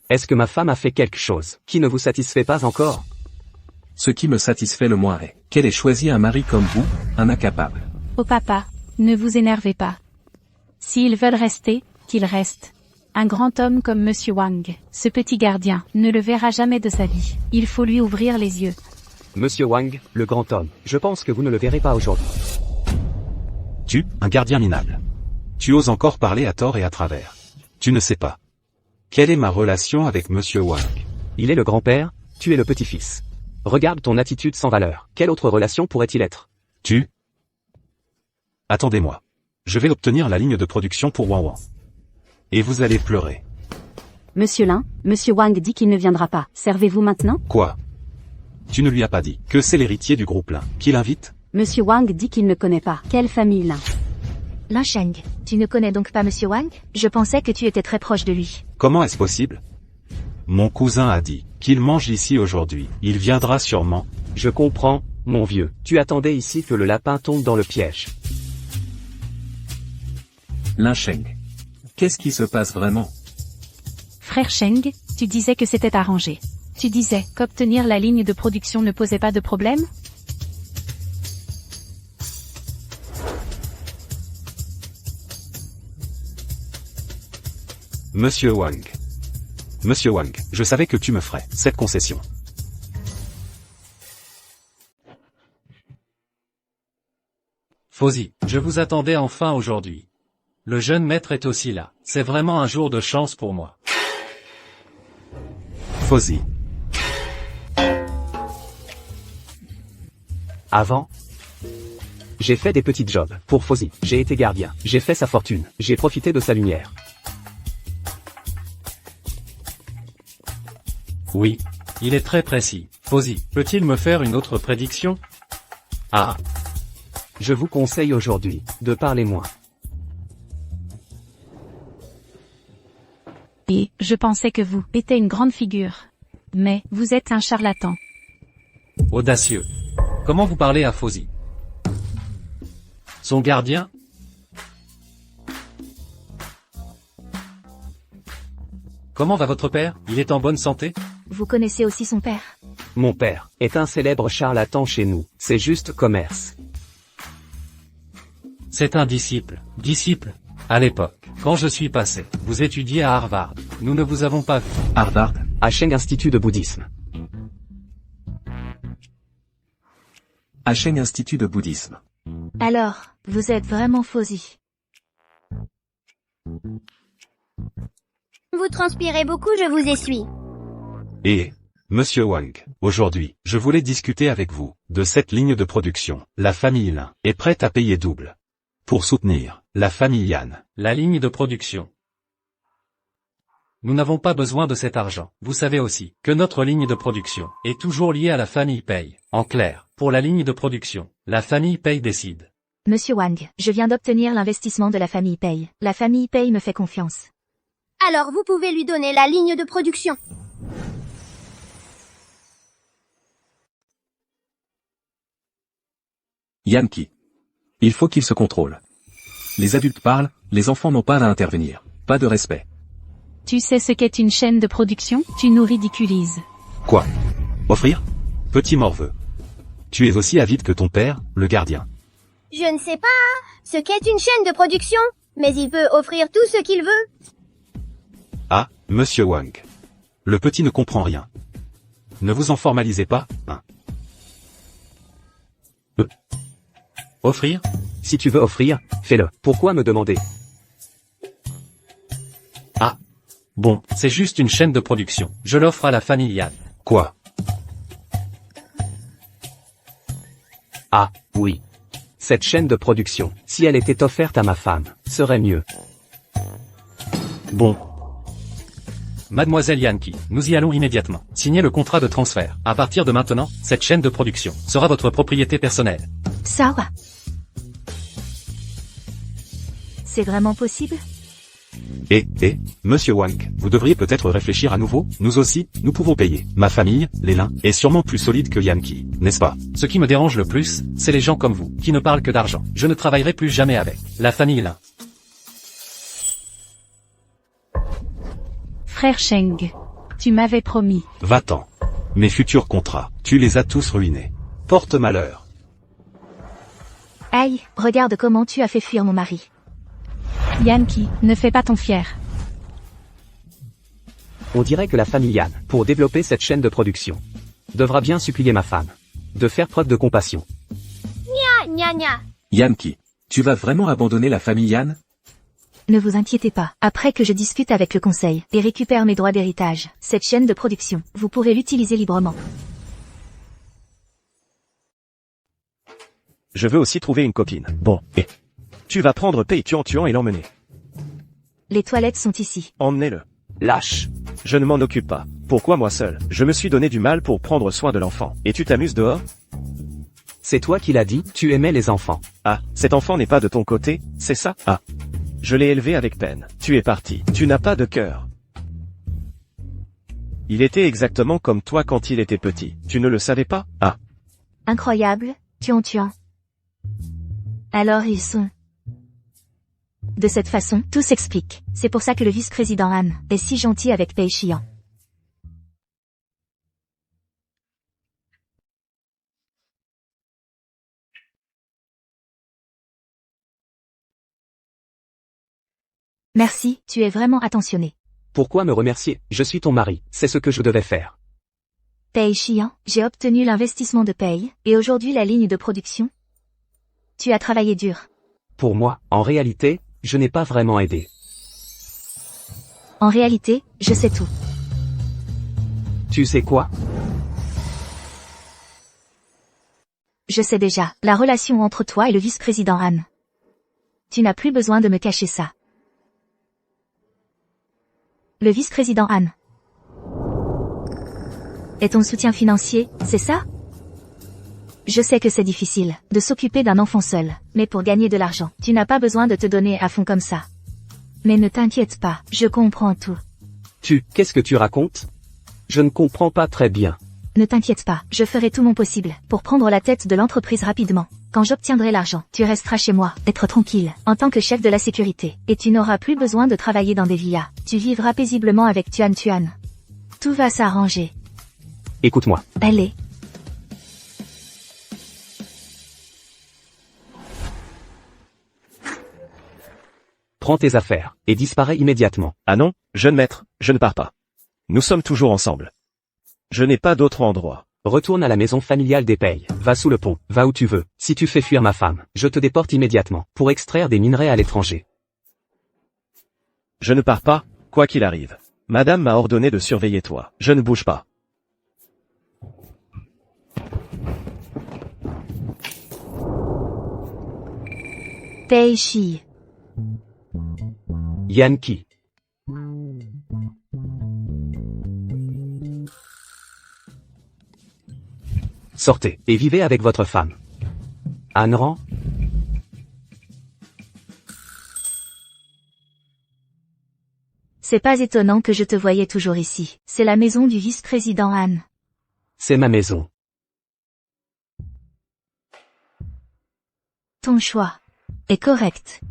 est-ce que ma femme a fait quelque chose qui ne vous satisfait pas encore? Ce qui me satisfait le moins est qu'elle ait choisi un mari comme vous, un incapable. Oh papa, ne vous énervez pas. S'ils veulent rester, qu'ils restent. Un grand homme comme Monsieur Wang, ce petit gardien, ne le verra jamais de sa vie. Il faut lui ouvrir les yeux. Monsieur Wang, le grand homme, je pense que vous ne le verrez pas aujourd'hui. Tu, un gardien minable. Tu oses encore parler à tort et à travers. Tu ne sais pas. Quelle est ma relation avec Monsieur Wang? Il est le grand-père, tu es le petit-fils. Regarde ton attitude sans valeur. Quelle autre relation pourrait-il être? Tu? Attendez-moi. Je vais obtenir la ligne de production pour Wan Wan. Et vous allez pleurer. Monsieur Lin, Monsieur Wang dit qu'il ne viendra pas. Servez-vous maintenant? Quoi? Tu ne lui as pas dit que c'est l'héritier du groupe Lin qui l'invite? Monsieur Wang dit qu'il ne connaît pas. Quelle famille Lin? Lin Sheng, tu ne connais donc pas Monsieur Wang? Je pensais que tu étais très proche de lui. Comment est-ce possible? Mon cousin a dit qu'il mange ici aujourd'hui. Il viendra sûrement. Je comprends, mon vieux. Tu attendais ici que le lapin tombe dans le piège. Lin Sheng. Qu'est-ce qui se passe vraiment? Frère Sheng, tu disais que c'était arrangé. Tu disais qu'obtenir la ligne de production ne posait pas de problème? Monsieur Wang. Monsieur Wang, je savais que tu me ferais cette concession. Fauzi, je vous attendais enfin aujourd'hui. Le jeune maître est aussi là. C'est vraiment un jour de chance pour moi. Fauzi. Avant, j'ai fait des petits jobs pour Fauzi. J'ai été gardien. J'ai fait sa fortune. J'ai profité de sa lumière. Oui. Il est très précis. Fauzi, peut-il me faire une autre prédiction? Ah. Je vous conseille aujourd'hui de parler moins. Et je pensais que vous étiez une grande figure. Mais vous êtes un charlatan. Audacieux. Comment vous parlez à Fauzi? Son gardien? Comment va votre père? Il est en bonne santé? Vous connaissez aussi son père? Mon père est un célèbre charlatan chez nous. C'est juste commerce. C'est un disciple. Disciple? À l'époque, quand je suis passé, vous étudiez à Harvard. Nous ne vous avons pas vu. Harvard? À Sheng Institut de bouddhisme. À Sheng Institut de bouddhisme. Alors, vous êtes vraiment Fauzi. Vous transpirez beaucoup, je vous essuie. Et, Monsieur Wang, aujourd'hui, je voulais discuter avec vous de cette ligne de production. La famille Lin est prête à payer double pour soutenir la famille Yan. La ligne de production. Nous n'avons pas besoin de cet argent. Vous savez aussi que notre ligne de production est toujours liée à la famille Pei. En clair, pour la ligne de production, la famille Pei décide. Monsieur Wang, je viens d'obtenir l'investissement de la famille Pei. La famille Pei me fait confiance. Alors vous pouvez lui donner la ligne de production. Yankee. Il faut qu'il se contrôle. Les adultes parlent, les enfants n'ont pas à intervenir. Pas de respect. Tu sais ce qu'est une chaîne de production? Tu nous ridiculises. Quoi? Offrir? Petit morveux. Tu es aussi avide que ton père, le gardien. Je ne sais pas ce qu'est une chaîne de production, mais il veut offrir tout ce qu'il veut. Ah, Monsieur Wang. Le petit ne comprend rien. Ne vous en formalisez pas, hein. Offrir? Si tu veux offrir, fais-le. Pourquoi me demander? Ah. Bon, c'est juste une chaîne de production. Je l'offre à la famille Yan. Quoi? Ah, oui. Cette chaîne de production, si elle était offerte à ma femme, serait mieux. Bon. Mademoiselle Yankee, nous y allons immédiatement. Signez le contrat de transfert. À partir de maintenant, cette chaîne de production sera votre propriété personnelle. Ça va. C'est vraiment possible? Monsieur Wang, vous devriez peut-être réfléchir à nouveau. Nous aussi, nous pouvons payer. Ma famille, les Lin, est sûrement plus solide que Yankee, n'est-ce pas? Ce qui me dérange le plus, c'est les gens comme vous, qui ne parlent que d'argent. Je ne travaillerai plus jamais avec la famille Lin. Frère Sheng, tu m'avais promis. Va-t'en. Mes futurs contrats, tu les as tous ruinés. Porte malheur. Aïe, regarde comment tu as fait fuir mon mari. Yankee, ne fais pas ton fier. On dirait que la famille Yan, pour développer cette chaîne de production, devra bien supplier ma femme de faire preuve de compassion. Gna gna. Yankee. Tu vas vraiment abandonner la famille Yan? Ne vous inquiétez pas, après que je discute avec le conseil et récupère mes droits d'héritage, cette chaîne de production, vous pourrez l'utiliser librement. Je veux aussi trouver une copine. Bon, et tu vas prendre Pei Tuan et l'emmener. Les toilettes sont ici. Emmenez-le. Lâche. Je ne m'en occupe pas. Pourquoi moi seul? Je me suis donné du mal pour prendre soin de l'enfant. Et tu t'amuses dehors? C'est toi qui l'as dit, tu aimais les enfants. Ah, cet enfant n'est pas de ton côté, c'est ça? Ah. Je l'ai élevé avec peine. Tu es parti. Tu n'as pas de cœur. Il était exactement comme toi quand il était petit. Tu ne le savais pas? Ah. Incroyable, Tuan. Alors ils sont... De cette façon, tout s'explique. C'est pour ça que le vice-président Han est si gentil avec Pei Xian. Merci, tu es vraiment attentionné. Pourquoi me remercier? Je suis ton mari, c'est ce que je devais faire. Pei Xian, j'ai obtenu l'investissement de Pei, et aujourd'hui la ligne de production. Tu as travaillé dur. Pour moi, en réalité, je n'ai pas vraiment aidé. En réalité, je sais tout. Tu sais quoi? Je sais déjà, la relation entre toi et le vice-président Han. Tu n'as plus besoin de me cacher ça. Le vice-président Han est ton soutien financier, c'est ça? Je sais que c'est difficile de s'occuper d'un enfant seul, mais pour gagner de l'argent, tu n'as pas besoin de te donner à fond comme ça. Mais ne t'inquiète pas, je comprends tout. Qu'est-ce que tu racontes? Je ne comprends pas très bien. Ne t'inquiète pas, je ferai tout mon possible pour prendre la tête de l'entreprise rapidement. Quand j'obtiendrai l'argent, tu resteras chez moi, être tranquille, en tant que chef de la sécurité, et tu n'auras plus besoin de travailler dans des villas. Tu vivras paisiblement avec Tuan. Tout va s'arranger. Écoute-moi. Allez. Prends tes affaires, et disparais immédiatement. Ah non, jeune maître, je ne pars pas. Nous sommes toujours ensemble. Je n'ai pas d'autre endroit. Retourne à la maison familiale des Pei. Va sous le pont, va où tu veux. Si tu fais fuir ma femme, je te déporte immédiatement, pour extraire des minerais à l'étranger. Je ne pars pas, quoi qu'il arrive. Madame m'a ordonné de surveiller toi. Je ne bouge pas. Teishi. Yankee. Sortez et vivez avec votre femme. Anran. C'est pas étonnant que je te voyais toujours ici. C'est la maison du vice-président Han. C'est ma maison. Ton choix est correct.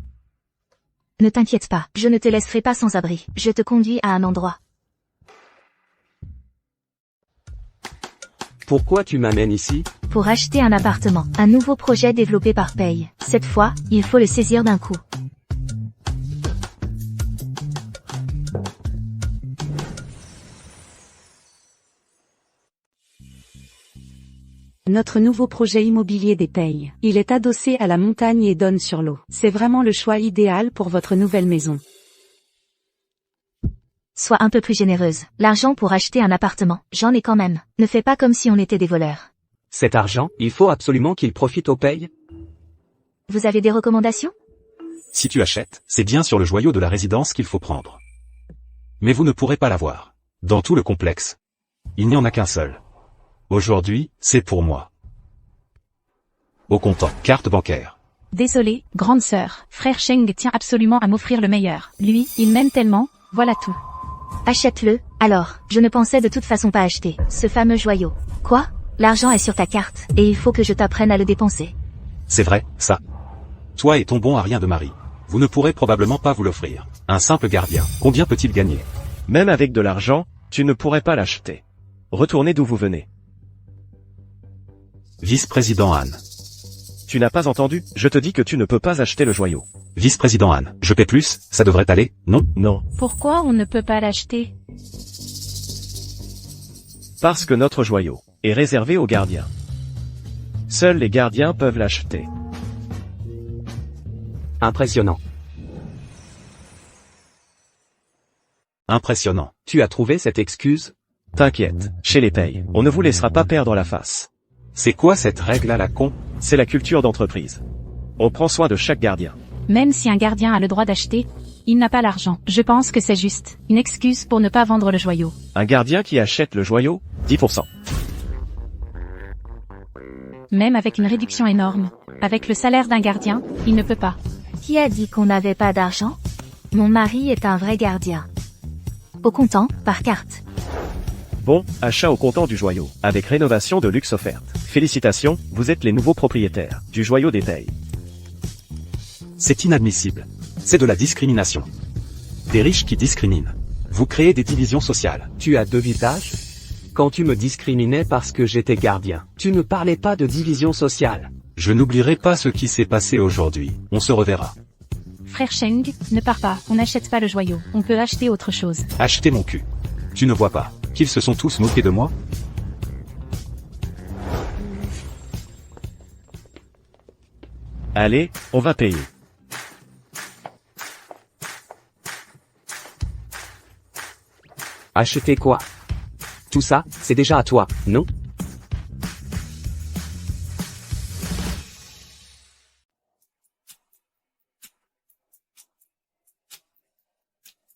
Ne t'inquiète pas, je ne te laisserai pas sans abri. Je te conduis à un endroit. Pourquoi tu m'amènes ici? Pour acheter un appartement. Un nouveau projet développé par Pei. Cette fois, il faut le saisir d'un coup. Notre nouveau projet immobilier des Pei. Il est adossé à la montagne et donne sur l'eau. C'est vraiment le choix idéal pour votre nouvelle maison. Sois un peu plus généreuse. L'argent pour acheter un appartement, j'en ai quand même. Ne fais pas comme si on était des voleurs. Cet argent, il faut absolument qu'il profite au Pei. Vous avez des recommandations? Si tu achètes, c'est bien sur le joyau de la résidence qu'il faut prendre. Mais vous ne pourrez pas l'avoir. Dans tout le complexe, il n'y en a qu'un seul. Aujourd'hui, c'est pour moi. Au comptant, carte bancaire. Désolé, grande sœur, frère Sheng tient absolument à m'offrir le meilleur. Lui, il m'aime tellement, voilà tout. Achète-le. Alors, je ne pensais de toute façon pas acheter ce fameux joyau. Quoi? L'argent est sur ta carte, et il faut que je t'apprenne à le dépenser. C'est vrai, ça. Toi et ton bon Arien de mari. Vous ne pourrez probablement pas vous l'offrir. Un simple gardien, combien peut-il gagner? Même avec de l'argent, tu ne pourrais pas l'acheter. Retournez d'où vous venez. Vice-président Han. Tu n'as pas entendu? Je te dis que tu ne peux pas acheter le joyau. Vice-président Han, je paie plus, ça devrait aller, non? Non. Pourquoi on ne peut pas l'acheter? Parce que notre joyau est réservé aux gardiens. Seuls les gardiens peuvent l'acheter. Impressionnant. Impressionnant. Tu as trouvé cette excuse? T'inquiète, chez les Pei, on ne vous laissera pas perdre la face. C'est quoi cette règle à la con? C'est la culture d'entreprise. On prend soin de chaque gardien. Même si un gardien a le droit d'acheter, il n'a pas l'argent. Je pense que c'est juste une excuse pour ne pas vendre le joyau. Un gardien qui achète le joyau, 10%. Même avec une réduction énorme, avec le salaire d'un gardien, il ne peut pas. Qui a dit qu'on n'avait pas d'argent? Mon mari est un vrai gardien. Au comptant, par carte. Bon, achat au comptant du joyau, avec rénovation de luxe offerte. Félicitations, vous êtes les nouveaux propriétaires du joyau des Pei. C'est inadmissible. C'est de la discrimination. Des riches qui discriminent. Vous créez des divisions sociales. Tu as deux visages? Quand tu me discriminais parce que j'étais gardien, tu ne parlais pas de division sociale. Je n'oublierai pas ce qui s'est passé aujourd'hui. On se reverra. Frère Sheng, ne pars pas, on n'achète pas le joyau, on peut acheter autre chose. Achetez mon cul. Tu ne vois pas qu'ils se sont tous moqués de moi? Allez, on va payer. Acheter quoi? Tout ça, c'est déjà à toi, non?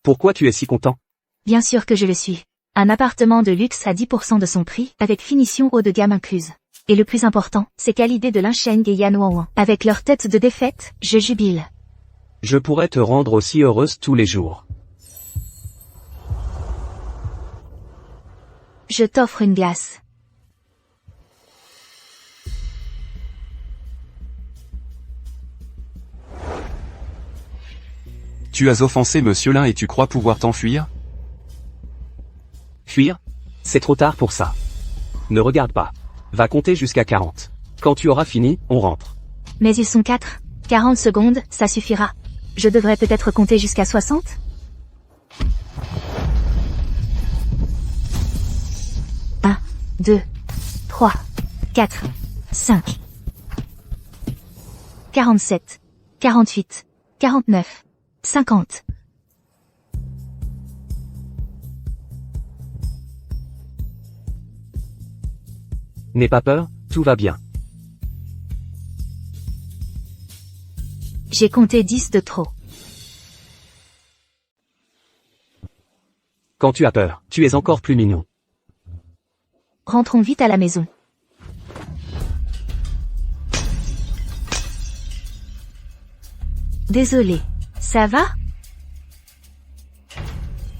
Pourquoi tu es si content? Bien sûr que je le suis. Un appartement de luxe à 10% de son prix, avec finition haut de gamme incluse. Et le plus important, c'est qu'à l'idée de Lin Sheng et Yan Wanwan, avec leur tête de défaite, je jubile. Je pourrais te rendre aussi heureuse tous les jours. Je t'offre une glace. Tu as offensé Monsieur Lin et tu crois pouvoir t'enfuir? Fuir? C'est trop tard pour ça. Ne regarde pas. Va compter jusqu'à 40. Quand tu auras fini, on rentre. Mais ils sont 4. 40 secondes, ça suffira. Je devrais peut-être compter jusqu'à 60? Un, 2, 3, 4, 5, 47, 48, 49, 50. N'aie pas peur, tout va bien. J'ai compté 10 de trop. Quand tu as peur, tu es encore plus mignon. Rentrons vite à la maison. Désolé. Ça va?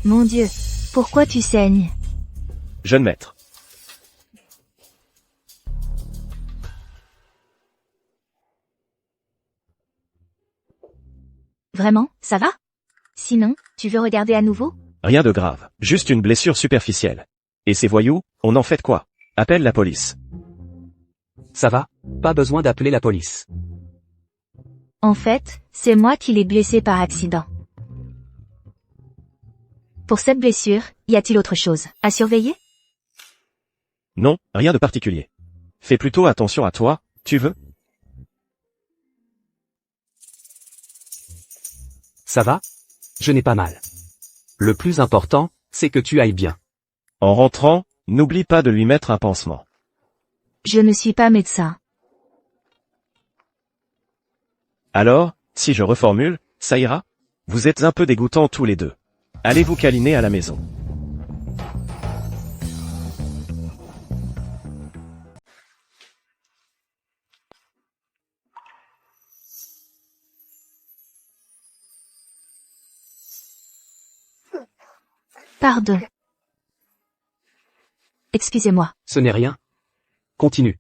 Mon Dieu. Pourquoi tu saignes? Jeune maître. Vraiment, ça va? Sinon, tu veux regarder à nouveau? Rien de grave, juste une blessure superficielle. Et ces voyous, on en fait quoi? Appelle la police. Ça va? Pas besoin d'appeler la police. En fait, c'est moi qui l'ai blessé par accident. Pour cette blessure, y a-t-il autre chose à surveiller? Non, rien de particulier. Fais plutôt attention à toi, tu veux? Ça va? Je n'ai pas mal. Le plus important, c'est que tu ailles bien. En rentrant, n'oublie pas de lui mettre un pansement. Je ne suis pas médecin. Alors, si je reformule, ça ira? Vous êtes un peu dégoûtants tous les deux. Allez vous câliner à la maison. Pardon. Excusez-moi. Ce n'est rien. Continue.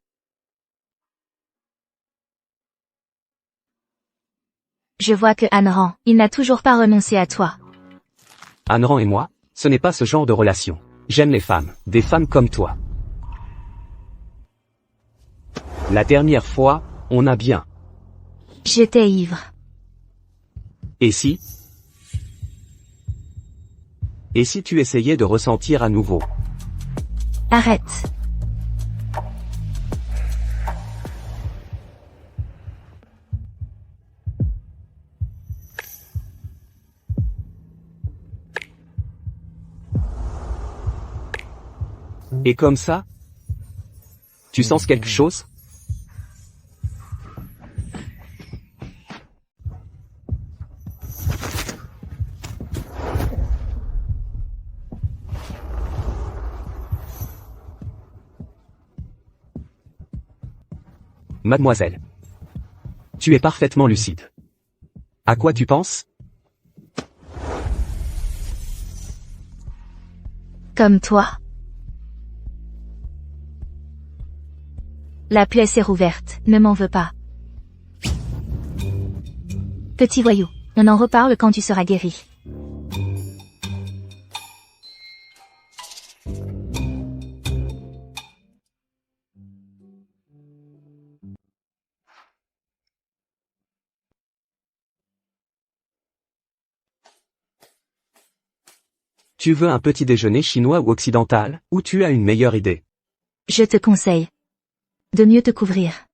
Je vois que Anran, il n'a toujours pas renoncé à toi. Anran et moi, ce n'est pas ce genre de relation. J'aime les femmes, des femmes comme toi. La dernière fois, on a bien. J'étais ivre. Et si? Et si tu essayais de ressentir à nouveau? Arrête. Et comme ça? Tu sens quelque chose? Mademoiselle. Tu es parfaitement lucide. À quoi tu penses? Comme toi. La plaie s'est rouverte, ne m'en veux pas. Petit voyou, on en reparle quand tu seras guéri. Tu veux un petit déjeuner chinois ou occidental, ou tu as une meilleure idée? Je te conseille de mieux te couvrir.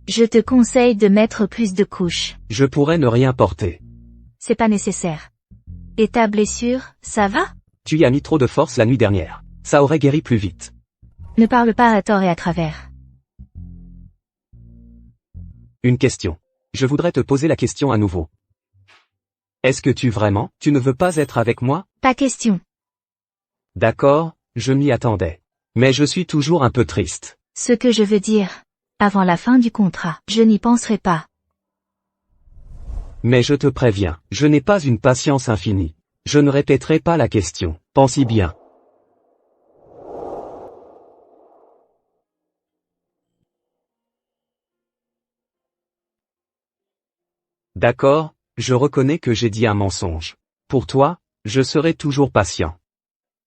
Je te conseille de mettre plus de couches. Je pourrais ne rien porter. C'est pas nécessaire. Et ta blessure, ça va? Tu y as mis trop de force la nuit dernière. Ça aurait guéri plus vite. Ne parle pas à tort et à travers. Une question. Je voudrais te poser la question à nouveau. Est-ce que tu ne veux pas être avec moi? Pas question. D'accord, je m'y attendais. Mais je suis toujours un peu triste. Ce que je veux dire, avant la fin du contrat, je n'y penserai pas. Mais je te préviens, je n'ai pas une patience infinie. Je ne répéterai pas la question. Pense-y bien. D'accord, je reconnais que j'ai dit un mensonge. Pour toi, je serai toujours patient.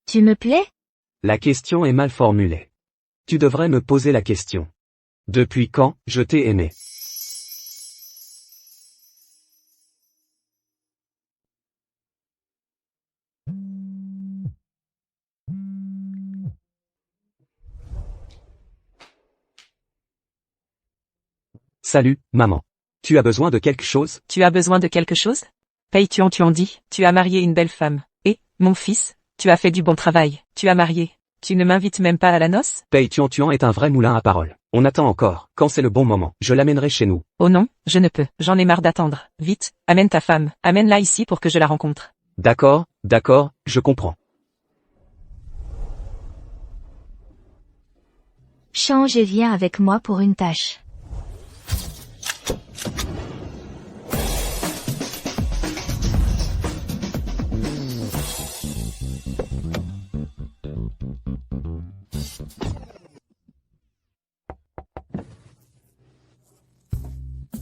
Tu me plais? La question est mal formulée. Tu devrais me poser la question. Depuis quand, je t'ai aimé? Salut, maman. Tu as besoin de quelque chose? Tu as besoin de quelque chose? Pei tu en dis, tu as marié une belle femme. Et, mon fils, tu as fait du bon travail, tu as marié. Tu ne m'invites même pas à la noce? Pei Tuan est un vrai moulin à paroles. On attend encore. Quand c'est le bon moment, je l'amènerai chez nous. Oh non, je ne peux. J'en ai marre d'attendre. Vite, amène ta femme. Amène-la ici pour que je la rencontre. D'accord, je comprends. Change et viens avec moi pour une tâche.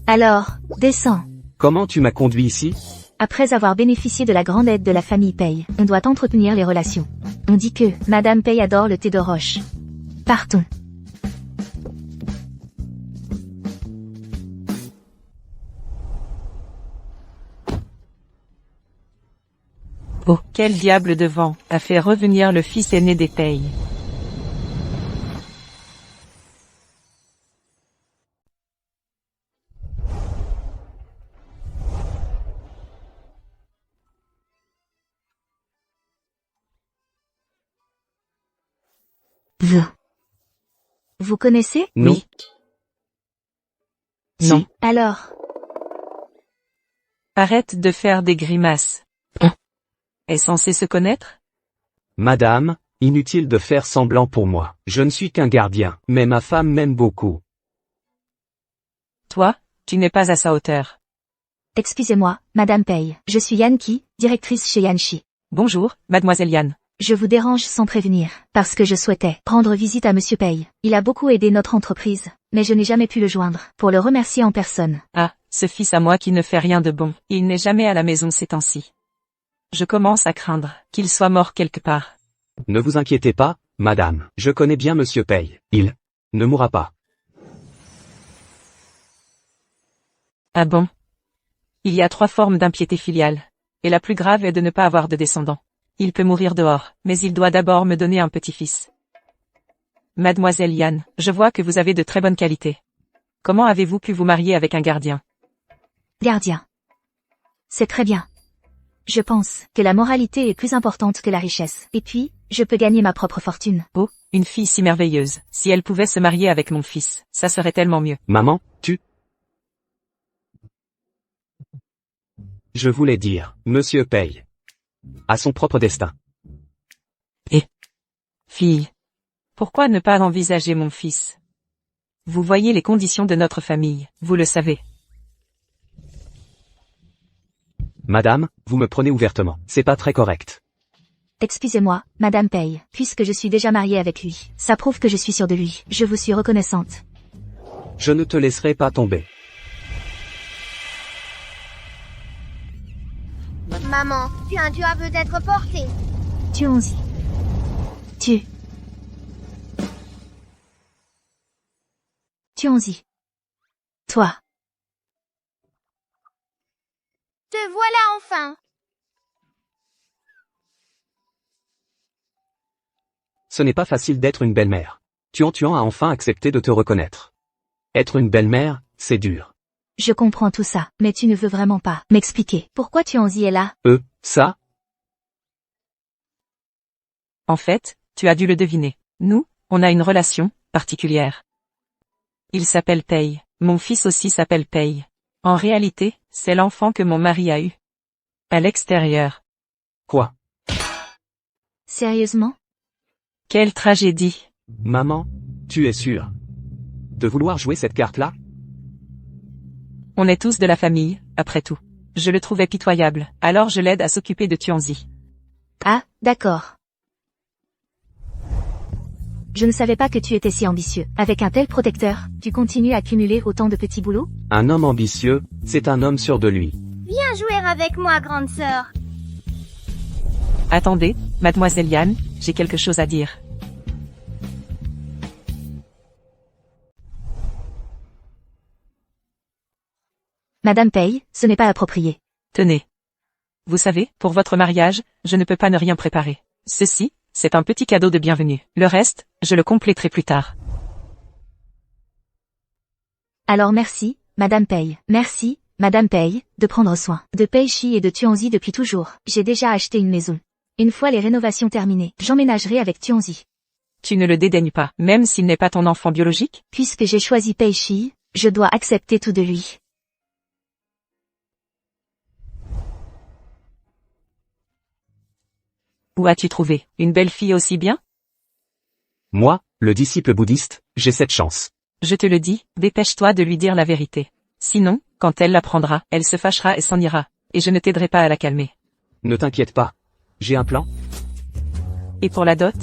Alors, descends. Comment tu m'as conduit ici? Après avoir bénéficié de la grande aide de la famille Pei, on doit entretenir les relations. On dit que Madame Pei adore le thé de roche. Partons. Oh, quel diable de vent a fait revenir le fils aîné des Pei? Vous connaissez? Non. Oui. Non. Alors, Arrête de faire des grimaces. Est censé se connaître? Madame, inutile de faire semblant pour moi. Je ne suis qu'un gardien, mais ma femme m'aime beaucoup. Toi, tu n'es pas à sa hauteur. excusez-moi, Madame Pei. Je suis Yan Qi, directrice chez Yanxi. Bonjour, mademoiselle Yan. Je vous dérange sans prévenir, parce que je souhaitais rendre visite à Monsieur Pei. Il a beaucoup aidé notre entreprise, mais je n'ai jamais pu le joindre, pour le remercier en personne. Ah, ce fils à moi qui ne fait rien de bon. Il n'est jamais à la maison ces temps-ci. Je commence à craindre qu'il soit mort quelque part. Ne vous inquiétez pas, madame. Je connais bien Monsieur Pei. Il ne mourra pas. Ah bon? Il y a 3 formes d'impiété filiale. Et la plus grave est de ne pas avoir de descendants. Il peut mourir dehors, mais il doit d'abord me donner un petit-fils. Mademoiselle Yan, je vois que vous avez de très bonnes qualités. Comment avez-vous pu vous marier avec un gardien? Gardien. C'est très bien. Je pense que la moralité est plus importante que la richesse. Et puis, je peux gagner ma propre fortune. Oh, une fille si merveilleuse. Si elle pouvait se marier avec mon fils, ça serait tellement mieux. Maman, Je voulais dire, Monsieur Pei a son propre destin. Fille. Pourquoi ne pas envisager mon fils? Vous voyez les conditions de notre famille, vous le savez. Madame, vous me prenez ouvertement. C'est pas très correct. Excusez-moi, Madame Pei, puisque je suis déjà mariée avec lui. Ça prouve que je suis sûre de lui. Je vous suis reconnaissante. Je ne te laisserai pas tomber. Maman, tu as peut-être porté. Tuons-y. Tuons-y. Toi. Te voilà enfin. Ce n'est pas facile d'être une belle-mère. Tuan a enfin accepté de te reconnaître. Être une belle-mère, c'est dur. Je comprends tout ça, mais tu ne veux vraiment pas m'expliquer pourquoi Tuons-y est là. Ça? En fait, tu as dû le deviner. Nous, on a une relation particulière. Il s'appelle Pei. Mon fils aussi s'appelle Pei. En réalité, c'est l'enfant que mon mari a eu. À l'extérieur. Quoi? Sérieusement? Quelle tragédie. Maman, tu es sûre de vouloir jouer cette carte-là? On est tous de la famille, après tout. Je le trouvais pitoyable, alors je l'aide à s'occuper de Tuanzi. Ah, d'accord. Je ne savais pas que tu étais si ambitieux. Avec un tel protecteur, tu continues à cumuler autant de petits boulots? Un homme ambitieux, c'est un homme sûr de lui. Viens jouer avec moi, grande sœur. Attendez, mademoiselle Yan, j'ai quelque chose à dire. Madame Pei, ce n'est pas approprié. Tenez. Vous savez, pour votre mariage, je ne peux pas ne rien préparer. Ceci, c'est un petit cadeau de bienvenue. Le reste, je le compléterai plus tard. Alors merci, Madame Pei. Merci, Madame Pei, de prendre soin de Pei-Chi et de Tuanzi depuis toujours. J'ai déjà acheté une maison. Une fois les rénovations terminées, j'emménagerai avec Tuanzi. Tu ne le dédaignes pas, même s'il n'est pas ton enfant biologique? Puisque j'ai choisi Pei Shi, je dois accepter tout de lui. Où as-tu trouvé une belle fille aussi bien? Moi, le disciple bouddhiste, j'ai cette chance. Je te le dis, dépêche-toi de lui dire la vérité. Sinon, quand elle l'apprendra, elle se fâchera et s'en ira, et je ne t'aiderai pas à la calmer. Ne t'inquiète pas. J'ai un plan. Et pour la dot?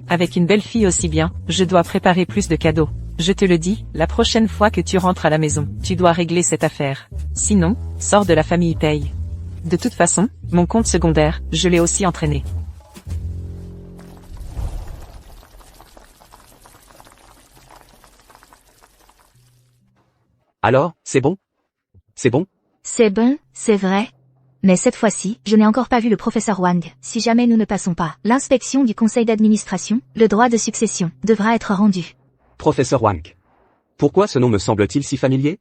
Avec une belle fille aussi bien, je dois préparer plus de cadeaux. Je te le dis, la prochaine fois que tu rentres à la maison, tu dois régler cette affaire. Sinon, sors de la famille Pei. De toute façon, mon compte secondaire, je l'ai aussi entraîné. Alors, c'est bon? C'est bon? C'est bon, c'est vrai. Mais cette fois-ci, je n'ai encore pas vu le professeur Wang. Si jamais nous ne passons pas l'inspection du conseil d'administration, le droit de succession devra être rendu. Professeur Wang. Pourquoi ce nom me semble-t-il si familier?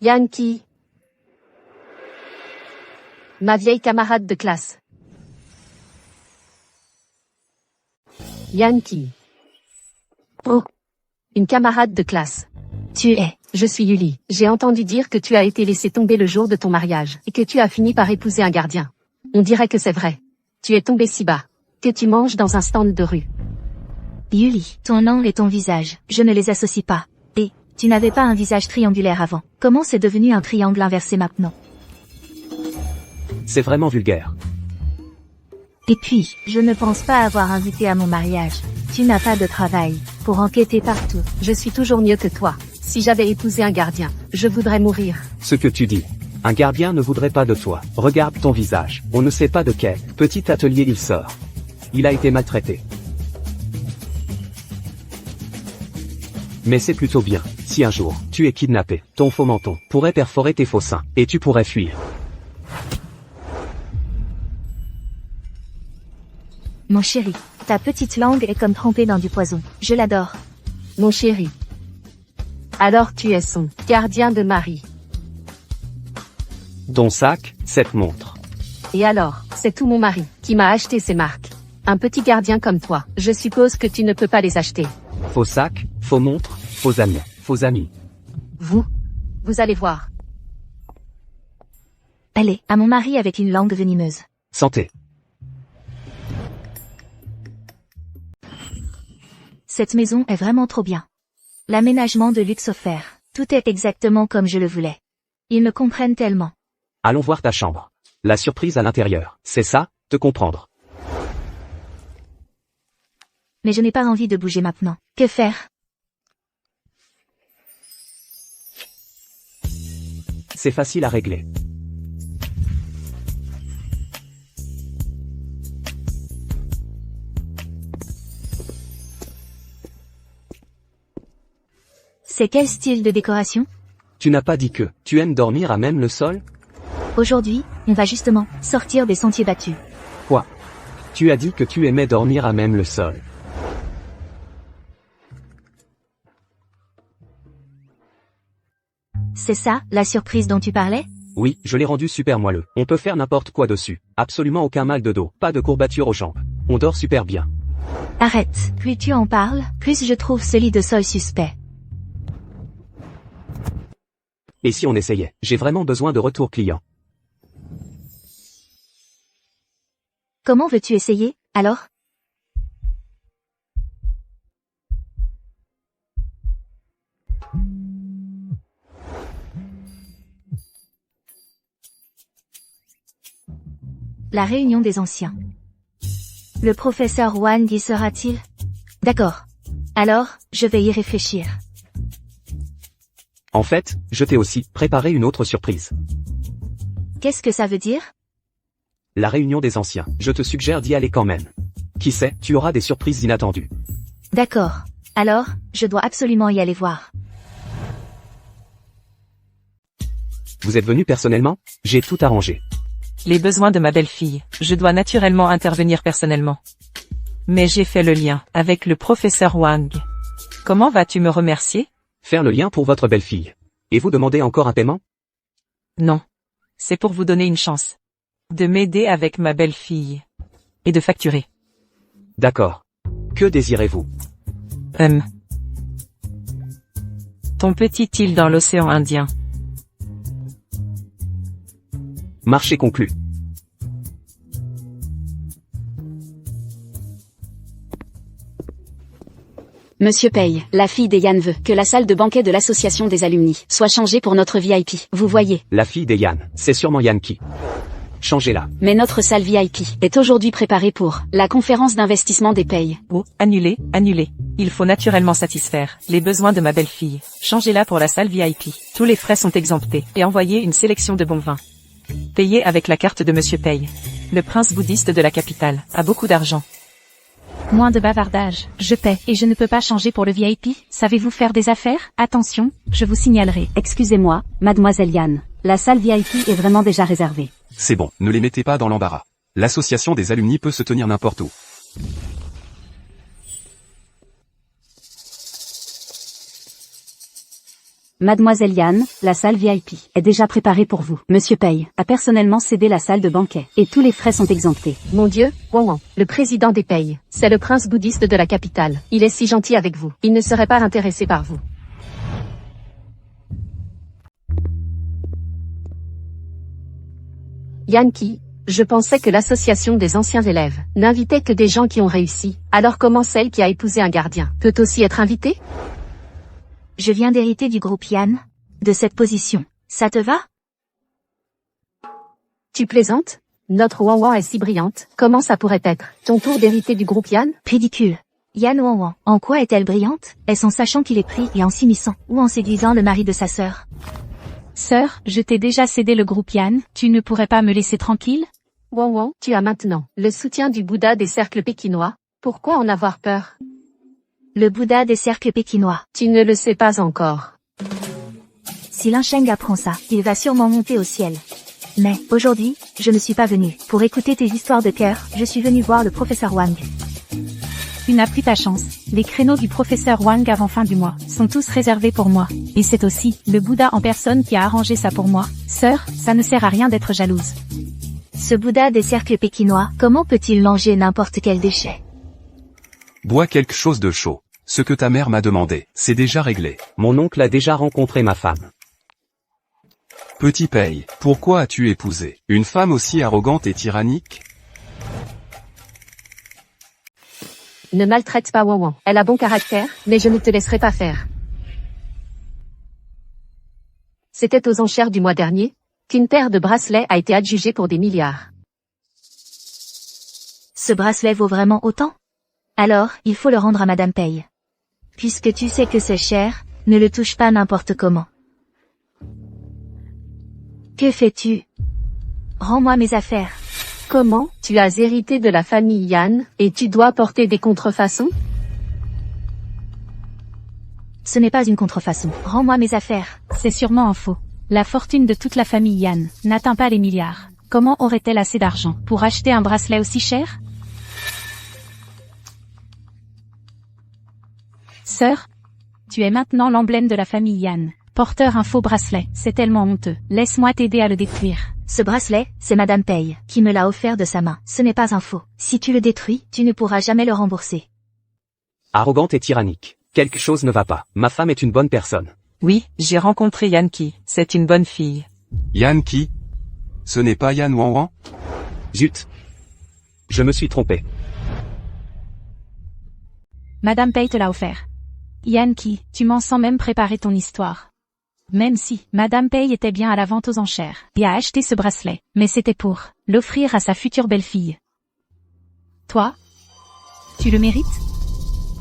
Yankee. Ma vieille camarade de classe. Yankee. Oh. Une camarade de classe. Tu es. Je suis Yuli. J'ai entendu dire que tu as été laissé tomber le jour de ton mariage, et que tu as fini par épouser un gardien. On dirait que c'est vrai. Tu es tombé si bas, que tu manges dans un stand de rue. Yuli, ton nom et ton visage, je ne les associe pas. Et, tu n'avais pas un visage triangulaire avant. Comment c'est devenu un triangle inversé maintenant? C'est vraiment vulgaire. Et puis, je ne pense pas avoir invité à mon mariage. Tu n'as pas de travail pour enquêter partout. Je suis toujours mieux que toi. Si j'avais épousé un gardien, je voudrais mourir. Ce que tu dis. Un gardien ne voudrait pas de toi. Regarde ton visage. On ne sait pas de quel petit atelier il sort. Il a été maltraité. Mais c'est plutôt bien. Si un jour, tu es kidnappé, ton faux menton pourrait perforer tes faux seins, et tu pourrais fuir. Mon chéri, ta petite langue est comme trempée dans du poison. Je l'adore. Mon chéri. Alors tu es son gardien de mari. Ton sac, cette montre. Et alors, c'est tout mon mari qui m'a acheté ces marques. Un petit gardien comme toi, je suppose que tu ne peux pas les acheter. Faux sac, faux montre, faux amis, faux amis. Vous allez voir. Allez, à mon mari avec une langue venimeuse. Santé. Cette maison est vraiment trop bien. L'aménagement de luxe offert. Tout est exactement comme je le voulais. Ils me comprennent tellement. Allons voir ta chambre. La surprise à l'intérieur, c'est ça, te comprendre. Mais je n'ai pas envie de bouger maintenant. Que faire? C'est facile à régler. C'est quel style de décoration? Tu n'as pas dit que tu aimes dormir à même le sol? Aujourd'hui, on va justement sortir des sentiers battus. Quoi? Tu as dit que tu aimais dormir à même le sol. C'est ça, la surprise dont tu parlais? Oui, je l'ai rendu super moelleux. On peut faire n'importe quoi dessus. Absolument aucun mal de dos, pas de courbature aux jambes. On dort super bien. Arrête, plus tu en parles, plus je trouve ce lit de sol suspect. Et si on essayait? J'ai vraiment besoin de retour client. Comment veux-tu essayer, alors? La réunion des anciens. Le professeur Wang y sera-t-il? D'accord. Alors, je vais y réfléchir. En fait, je t'ai aussi préparé une autre surprise. Qu'est-ce que ça veut dire? La réunion des anciens. Je te suggère d'y aller quand même. Qui sait, tu auras des surprises inattendues. D'accord. Alors, je dois absolument y aller voir. Vous êtes venu personnellement? J'ai tout arrangé. Les besoins de ma belle-fille, je dois naturellement intervenir personnellement. Mais j'ai fait le lien avec le professeur Wang. Comment vas-tu me remercier? Faire le lien pour votre belle-fille. Et vous demandez encore un paiement? Non. C'est pour vous donner une chance. De m'aider avec ma belle-fille. Et de facturer. D'accord. Que désirez-vous? Ton petit île dans l'océan Indien. Marché conclu. Monsieur Pei, la fille des Yan veut que la salle de banquet de l'association des alumni soit changée pour notre VIP. Vous voyez. La fille des Yan, c'est sûrement Yankee. Changez-la. Mais notre salle VIP est aujourd'hui préparée pour la conférence d'investissement des Pei. Oh, annulé. Il faut naturellement satisfaire les besoins de ma belle-fille. Changez-la pour la salle VIP. Tous les frais sont exemptés. Et envoyez une sélection de bons vins. Payez avec la carte de Monsieur Pei. Le prince bouddhiste de la capitale a beaucoup d'argent. Moins de bavardage. Je paie et je ne peux pas changer pour le VIP. Savez-vous faire des affaires? Attention, je vous signalerai. Excusez-moi, mademoiselle Yan. La salle VIP est vraiment déjà réservée. C'est bon, ne les mettez pas dans l'embarras. L'association des alumni peut se tenir n'importe où. Mademoiselle Yan, la salle VIP est déjà préparée pour vous. Monsieur Pei a personnellement cédé la salle de banquet et tous les frais sont exemptés. Mon Dieu, Wang, le président des Pei, c'est le prince bouddhiste de la capitale. Il est si gentil avec vous. Il ne serait pas intéressé par vous. Yankee, je pensais que l'association des anciens élèves n'invitait que des gens qui ont réussi. Alors comment celle qui a épousé un gardien peut aussi être invitée? Je viens d'hériter du groupe Yan. De cette position. Ça te va? Tu plaisantes? Notre Wang est si brillante. Comment ça pourrait être ton tour d'hériter du groupe Yan? Ridicule. Yan Wang, en quoi est-elle brillante? Est-ce en sachant qu'il est pris et en s'immisçant, ou en séduisant le mari de sa sœur? Sœur, je t'ai déjà cédé le groupe Yan, tu ne pourrais pas me laisser tranquille? Wang, tu as maintenant le soutien du Bouddha des cercles pékinois. Pourquoi en avoir peur? Le Bouddha des cercles pékinois. Tu ne le sais pas encore. Si Lin Sheng apprend ça, il va sûrement monter au ciel. Mais, aujourd'hui, je ne suis pas venu pour écouter tes histoires de cœur, je suis venu voir le professeur Wang. Tu n'as plus ta chance. Les créneaux du professeur Wang avant fin du mois sont tous réservés pour moi. Et c'est aussi le Bouddha en personne qui a arrangé ça pour moi. Sœur, ça ne sert à rien d'être jalouse. Ce Bouddha des cercles pékinois, comment peut-il manger n'importe quel déchet? Bois quelque chose de chaud. Ce que ta mère m'a demandé, c'est déjà réglé. Mon oncle a déjà rencontré ma femme. Petit Pei, pourquoi as-tu épousé une femme aussi arrogante et tyrannique? Ne maltraite pas Wang. Elle a bon caractère, mais je ne te laisserai pas faire. C'était aux enchères du mois dernier qu'une paire de bracelets a été adjugée pour des milliards. Ce bracelet vaut vraiment autant? Alors, il faut le rendre à Madame Pei. Puisque tu sais que c'est cher, ne le touche pas n'importe comment. Que fais-tu? Rends-moi mes affaires. Comment? Tu as hérité de la famille Yan, et tu dois porter des contrefaçons? Ce n'est pas une contrefaçon. Rends-moi mes affaires. C'est sûrement un faux. La fortune de toute la famille Yan n'atteint pas les milliards. Comment aurait-elle assez d'argent pour acheter un bracelet aussi cher? Sœur, tu es maintenant l'emblème de la famille Yan. Porteur un faux bracelet, c'est tellement honteux. Laisse-moi t'aider à le détruire. Ce bracelet, c'est Madame Pei, qui me l'a offert de sa main. Ce n'est pas un faux. Si tu le détruis, tu ne pourras jamais le rembourser. Arrogante et tyrannique. Quelque chose ne va pas. Ma femme est une bonne personne. Oui, j'ai rencontré Yankee. C'est une bonne fille. Yankee? Ce n'est pas Yan Wang? Zut. Je me suis trompé. Madame Pei te l'a offert. Yankee, tu mens sans même préparer ton histoire. Même si, Madame Pei était bien à la vente aux enchères, et a acheté ce bracelet, mais c'était pour l'offrir à sa future belle-fille. Toi? Tu le mérites?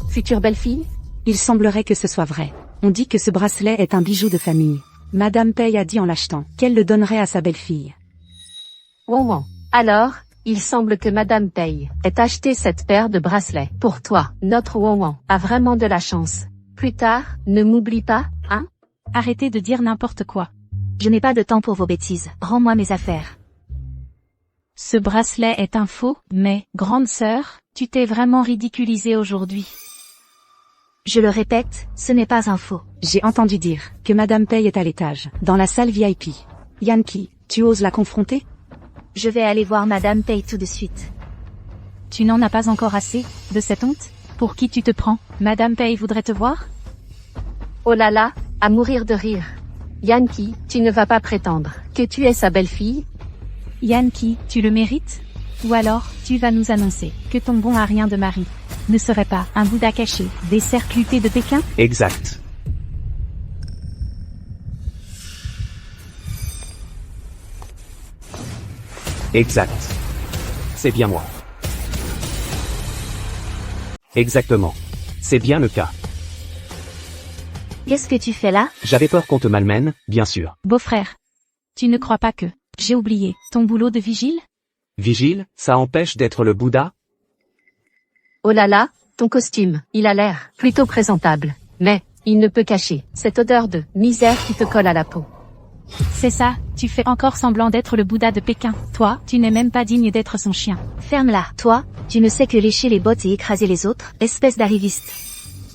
Future belle-fille? Il semblerait que ce soit vrai. On dit que ce bracelet est un bijou de famille. Madame Pei a dit en l'achetant qu'elle le donnerait à sa belle-fille. Wang. Alors, il semble que Madame Pei ait acheté cette paire de bracelets pour toi. Notre Wang a vraiment de la chance. Plus tard, ne m'oublie pas, hein? Arrêtez de dire n'importe quoi. Je n'ai pas de temps pour vos bêtises. Rends-moi mes affaires. Ce bracelet est un faux, mais, grande sœur, tu t'es vraiment ridiculisée aujourd'hui. Je le répète, ce n'est pas un faux. J'ai entendu dire que Madame Pei est à l'étage, dans la salle VIP. Yankee, tu oses la confronter? Je vais aller voir Madame Pei tout de suite. Tu n'en as pas encore assez, de cette honte? Pour qui tu te prends? Madame Pei voudrait te voir? Oh là là, à mourir de rire. Yankee, tu ne vas pas prétendre que tu es sa belle-fille? Yankee, tu le mérites? Ou alors, tu vas nous annoncer que ton bon à rien de mari ne serait pas un Bouddha caché, des cercles huppés de Pékin? Exact. Exact. C'est bien moi. Exactement. C'est bien le cas. Qu'est-ce que tu fais là? J'avais peur qu'on te malmène, bien sûr. Beau-frère, tu ne crois pas que j'ai oublié ton boulot de vigile? Vigile, ça empêche d'être le Bouddha? Oh là là, ton costume, il a l'air plutôt présentable. Mais, il ne peut cacher cette odeur de misère qui te colle à la peau. C'est ça, tu fais encore semblant d'être le Bouddha de Pékin. Toi, tu n'es même pas digne d'être son chien. Ferme-la. Toi, tu ne sais que lécher les bottes et écraser les autres, espèce d'arriviste.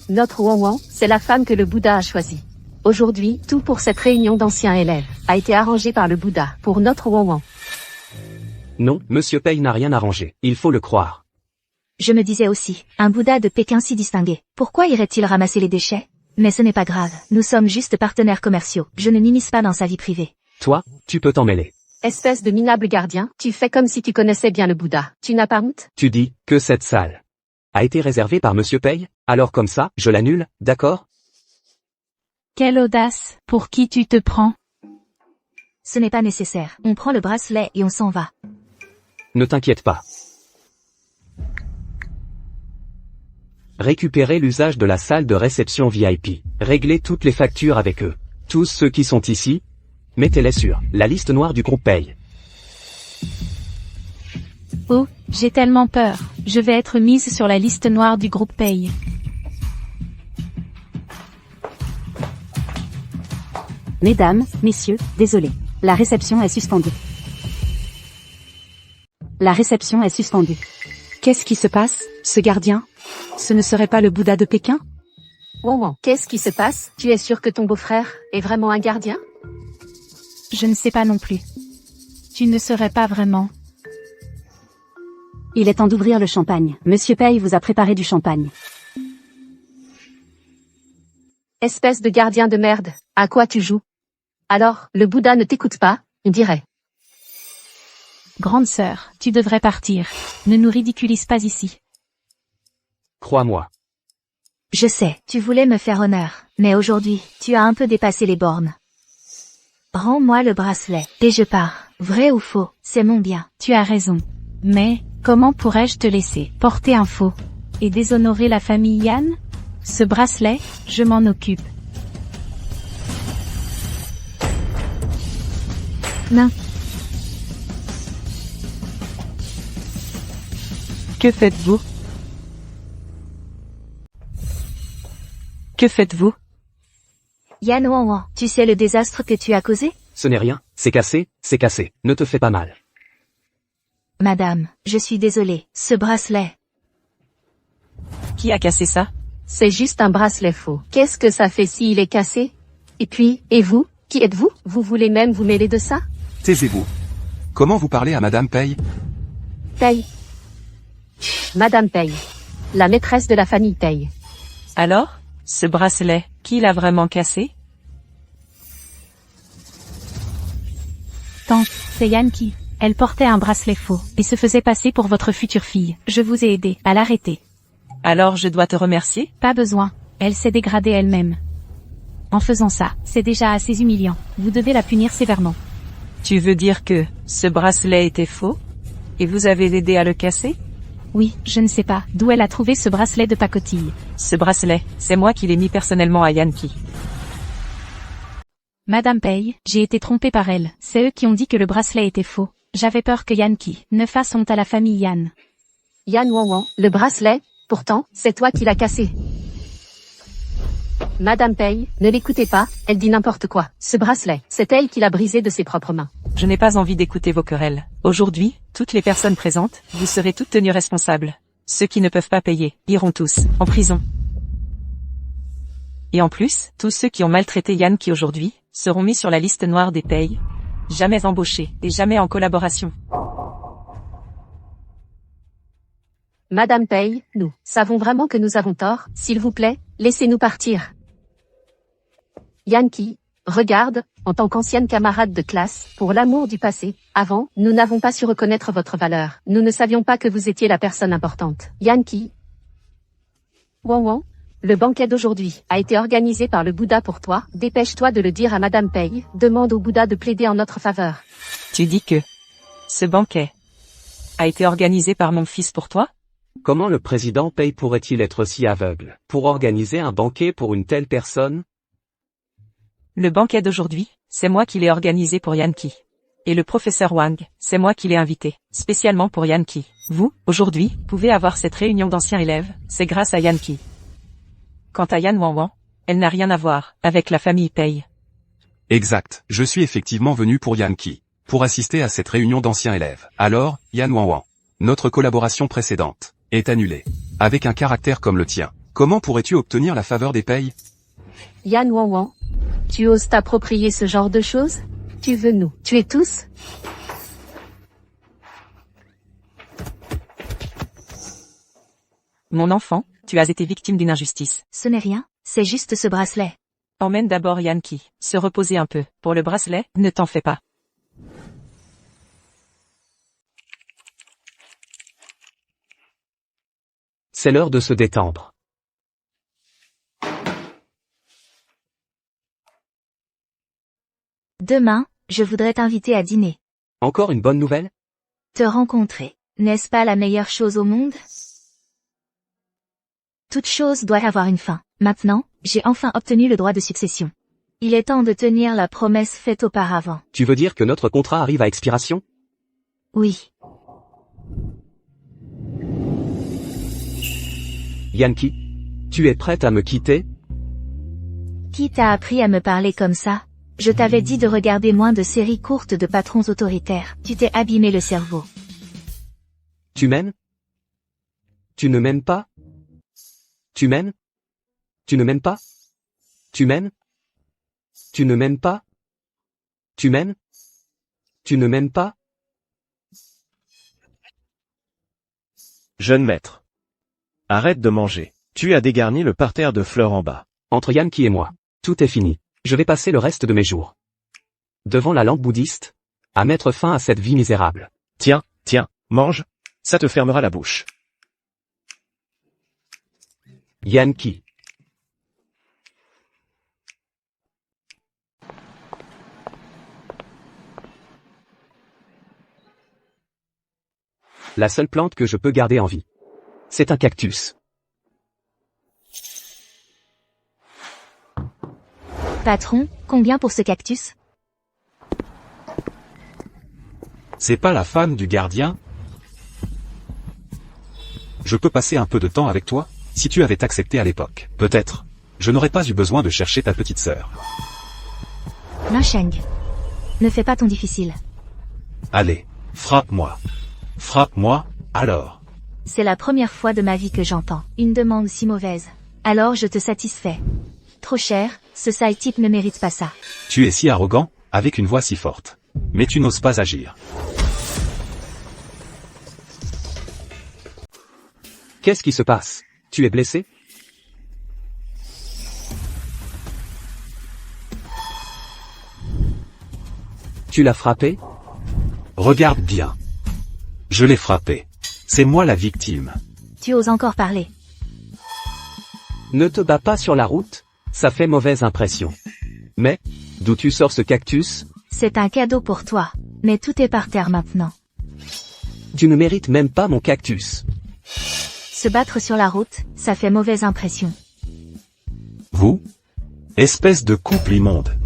Notre Ouan, c'est la femme que le Bouddha a choisie. Aujourd'hui, tout pour cette réunion d'anciens élèves a été arrangé par le Bouddha pour notre Ouan. Non, Monsieur Pei n'a rien arrangé, il faut le croire. Je me disais aussi, un Bouddha de Pékin si distingué, pourquoi irait-il ramasser les déchets? Mais ce n'est pas grave, nous sommes juste partenaires commerciaux, je ne m'immisce pas dans sa vie privée. Toi, tu peux t'en mêler. Espèce de minable gardien, tu fais comme si tu connaissais bien le Bouddha. Tu n'as pas honte? Tu dis que cette salle a été réservée par Monsieur Pei, alors comme ça, je l'annule, d'accord? Quelle audace, pour qui tu te prends? Ce n'est pas nécessaire, on prend le bracelet et on s'en va. Ne t'inquiète pas. Récupérez l'usage de la salle de réception VIP. Réglez toutes les factures avec eux. Tous ceux qui sont ici, mettez-les sur la liste noire du groupe Pei. Oh, j'ai tellement peur. Je vais être mise sur la liste noire du groupe Pei. Mesdames, messieurs, désolé. La réception est suspendue. La réception est suspendue. Qu'est-ce qui se passe, ce gardien? Ce ne serait pas le Bouddha de Pékin? Ouan, qu'est-ce qui se passe? Tu es sûr que ton beau-frère est vraiment un gardien? Je ne sais pas non plus. Tu ne serais pas vraiment. Il est temps d'ouvrir le champagne. Monsieur Pei vous a préparé du champagne. Espèce de gardien de merde, à quoi tu joues? Alors, le Bouddha ne t'écoute pas, on dirait. Grande sœur, tu devrais partir. Ne nous ridiculise pas ici. Crois-moi. Je sais, tu voulais me faire honneur, mais aujourd'hui, tu as un peu dépassé les bornes. Rends-moi le bracelet, et je pars. Vrai ou faux, c'est mon bien. Tu as raison. Mais, comment pourrais-je te laisser porter un faux et déshonorer la famille Yan? Ce bracelet, je m'en occupe. Non. Que faites-vous? Que faites-vous? Yan Wanwan, tu sais le désastre que tu as causé? Ce n'est rien, c'est cassé, ne te fais pas mal. Madame, je suis désolée, ce bracelet. Qui a cassé ça? C'est juste un bracelet faux. Qu'est-ce que ça fait s'il est cassé? Et puis, et vous? Qui êtes-vous? Vous voulez même vous mêler de ça? Taisez-vous. Comment vous parlez à Madame Pei? Pei. Madame Pei. La maîtresse de la famille Pei. Alors, ce bracelet, qui l'a vraiment cassé? Tante, c'est Yankee. Elle portait un bracelet faux, et se faisait passer pour votre future fille. Je vous ai aidé à l'arrêter. Alors je dois te remercier? Pas besoin. Elle s'est dégradée elle-même. En faisant ça, c'est déjà assez humiliant. Vous devez la punir sévèrement. Tu veux dire que, ce bracelet était faux? Et vous avez aidé à le casser? Oui, je ne sais pas d'où elle a trouvé ce bracelet de pacotille. Ce bracelet, c'est moi qui l'ai mis personnellement à Yankee. Madame Pei, j'ai été trompée par elle. C'est eux qui ont dit que le bracelet était faux. J'avais peur que Yankee ne fasse honte à la famille Yan. Yan Wanwan, le bracelet, pourtant, c'est toi qui l'as cassé. Madame Pei, ne l'écoutez pas, elle dit n'importe quoi. Ce bracelet, c'est elle qui l'a brisé de ses propres mains. Je n'ai pas envie d'écouter vos querelles. Aujourd'hui, toutes les personnes présentes, vous serez toutes tenues responsables. Ceux qui ne peuvent pas payer, iront tous, en prison. Et en plus, tous ceux qui ont maltraité Yankee aujourd'hui, seront mis sur la liste noire des Pei. Jamais embauchés, et jamais en collaboration. Madame Pei, nous savons vraiment que nous avons tort. S'il vous plaît, laissez-nous partir. Yankee, regarde, en tant qu'ancienne camarade de classe, pour l'amour du passé, avant, nous n'avons pas su reconnaître votre valeur. Nous ne savions pas que vous étiez la personne importante. Yankee. Wan, le banquet d'aujourd'hui a été organisé par le Bouddha pour toi. Dépêche-toi de le dire à Madame Pei. Demande au Bouddha de plaider en notre faveur. Tu dis que ce banquet a été organisé par mon fils pour toi? Comment le président Pei pourrait-il être si aveugle pour organiser un banquet pour une telle personne? Le banquet d'aujourd'hui, c'est moi qui l'ai organisé pour Yankee. Et le professeur Wang, c'est moi qui l'ai invité, spécialement pour Yankee. Vous, aujourd'hui, pouvez avoir cette réunion d'anciens élèves, c'est grâce à Yankee. Quant à Yan Wanwan, elle n'a rien à voir avec la famille Pei. Exact, je suis effectivement venu pour Yankee, pour assister à cette réunion d'anciens élèves. Alors, Yan Wanwan, notre collaboration précédente est annulée. Avec un caractère comme le tien, comment pourrais-tu obtenir la faveur des Pei? Yan Wanwan, tu oses t'approprier ce genre de choses? Tu veux nous tuer tous? Mon enfant, tu as été victime d'une injustice. Ce n'est rien, c'est juste ce bracelet. Emmène d'abord Yankee, se reposer un peu. Pour le bracelet, ne t'en fais pas. C'est l'heure de se détendre. Demain, je voudrais t'inviter à dîner. Encore une bonne nouvelle? Te rencontrer. N'est-ce pas la meilleure chose au monde? Toute chose doit avoir une fin. Maintenant, j'ai enfin obtenu le droit de succession. Il est temps de tenir la promesse faite auparavant. Tu veux dire que notre contrat arrive à expiration? Oui. Yankee, tu es prête à me quitter? Qui t'a appris à me parler comme ça? Je t'avais dit de regarder moins de séries courtes de patrons autoritaires. Tu t'es abîmé le cerveau. Tu m'aimes? Tu ne m'aimes pas? Tu m'aimes? Tu ne m'aimes pas? Tu m'aimes? Tu ne m'aimes pas? Tu m'aimes? Tu ne m'aimes pas? Jeune maître. Arrête de manger. Tu as dégarni le parterre de fleurs en bas. Entre Yankee et moi, tout est fini. Je vais passer le reste de mes jours devant la lampe bouddhiste, à mettre fin à cette vie misérable. Tiens, mange. Ça te fermera la bouche. Yankee. La seule plante que je peux garder en vie, c'est un cactus. Patron, combien pour ce cactus? C'est pas la femme du gardien? Je peux passer un peu de temps avec toi? Si tu avais accepté à l'époque, peut-être, je n'aurais pas eu besoin de chercher ta petite sœur. Linsheng. Ne fais pas ton difficile. Allez, frappe-moi. Frappe-moi, alors. C'est la première fois de ma vie que j'entends une demande si mauvaise. Alors je te satisfais. Trop cher, ce side type ne mérite pas ça. Tu es si arrogant, avec une voix si forte. Mais tu n'oses pas agir. Qu'est-ce qui se passe? Tu es blessé? Tu l'as frappé? Regarde bien. Je l'ai frappé. C'est moi la victime. Tu oses encore parler. Ne te bats pas sur la route, ça fait mauvaise impression. Mais, d'où tu sors ce cactus? C'est un cadeau pour toi. Mais tout est par terre maintenant. Tu ne mérites même pas mon cactus. Se battre sur la route, ça fait mauvaise impression. Vous? Espèce de couple immonde.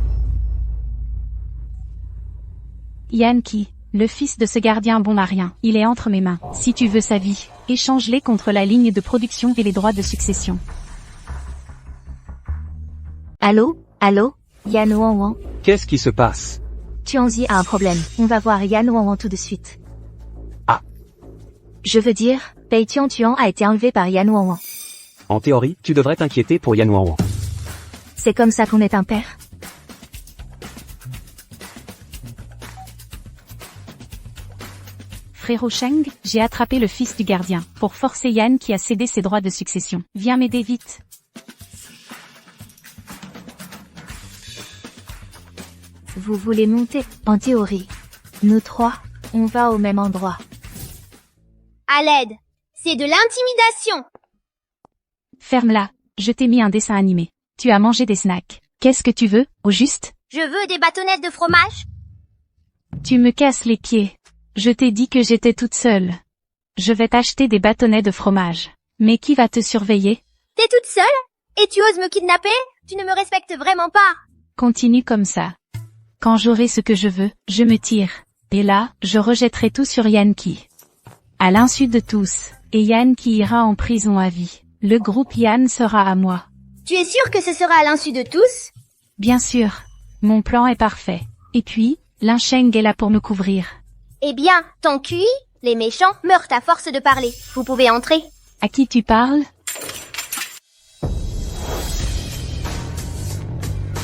Yankee, le fils de ce gardien bon à rien, il est entre mes mains. Si tu veux sa vie, échange-les contre la ligne de production et les droits de succession. Allô? Yan Wanwan? Qu'est-ce qui se passe? Tuanzi a un problème. On va voir Yan Wanwan tout de suite. Ah. Je veux dire, Pei Tuan a été enlevé par Yan Wanwan. En théorie, tu devrais t'inquiéter pour Yan Wanwan. C'est comme ça qu'on est un père? Frérot Sheng, j'ai attrapé le fils du gardien, pour forcer Yan qui a cédé ses droits de succession. Viens m'aider vite. Vous voulez monter? En théorie. Nous trois, on va au même endroit. À l'aide. C'est de l'intimidation. Ferme-la, je t'ai mis un dessin animé. Tu as mangé des snacks. Qu'est-ce que tu veux, au juste? Je veux des bâtonnets de fromage. Tu me casses les pieds. Je t'ai dit que j'étais toute seule. Je vais t'acheter des bâtonnets de fromage. Mais qui va te surveiller? T'es toute seule? Et tu oses me kidnapper? Tu ne me respectes vraiment pas. Continue comme ça. Quand j'aurai ce que je veux, je me tire. Et là, je rejetterai tout sur Yankee. À l'insu de tous, et Yankee ira en prison à vie. Le groupe Yan sera à moi. Tu es sûr que ce sera à l'insu de tous? Bien sûr. Mon plan est parfait. Et puis, Lin Sheng est là pour me couvrir. Eh bien, ton QI, les méchants meurent à force de parler. Vous pouvez entrer. À qui tu parles?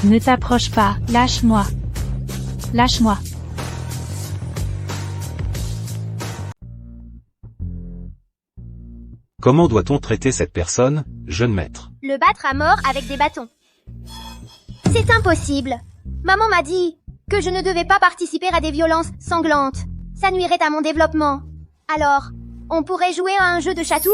Ne t'approche pas, lâche-moi. Lâche-moi. Comment doit-on traiter cette personne, jeune maître? Le battre à mort avec des bâtons. C'est impossible. Maman m'a dit que je ne devais pas participer à des violences sanglantes. Ça nuirait à mon développement. Alors, on pourrait jouer à un jeu de chatouille?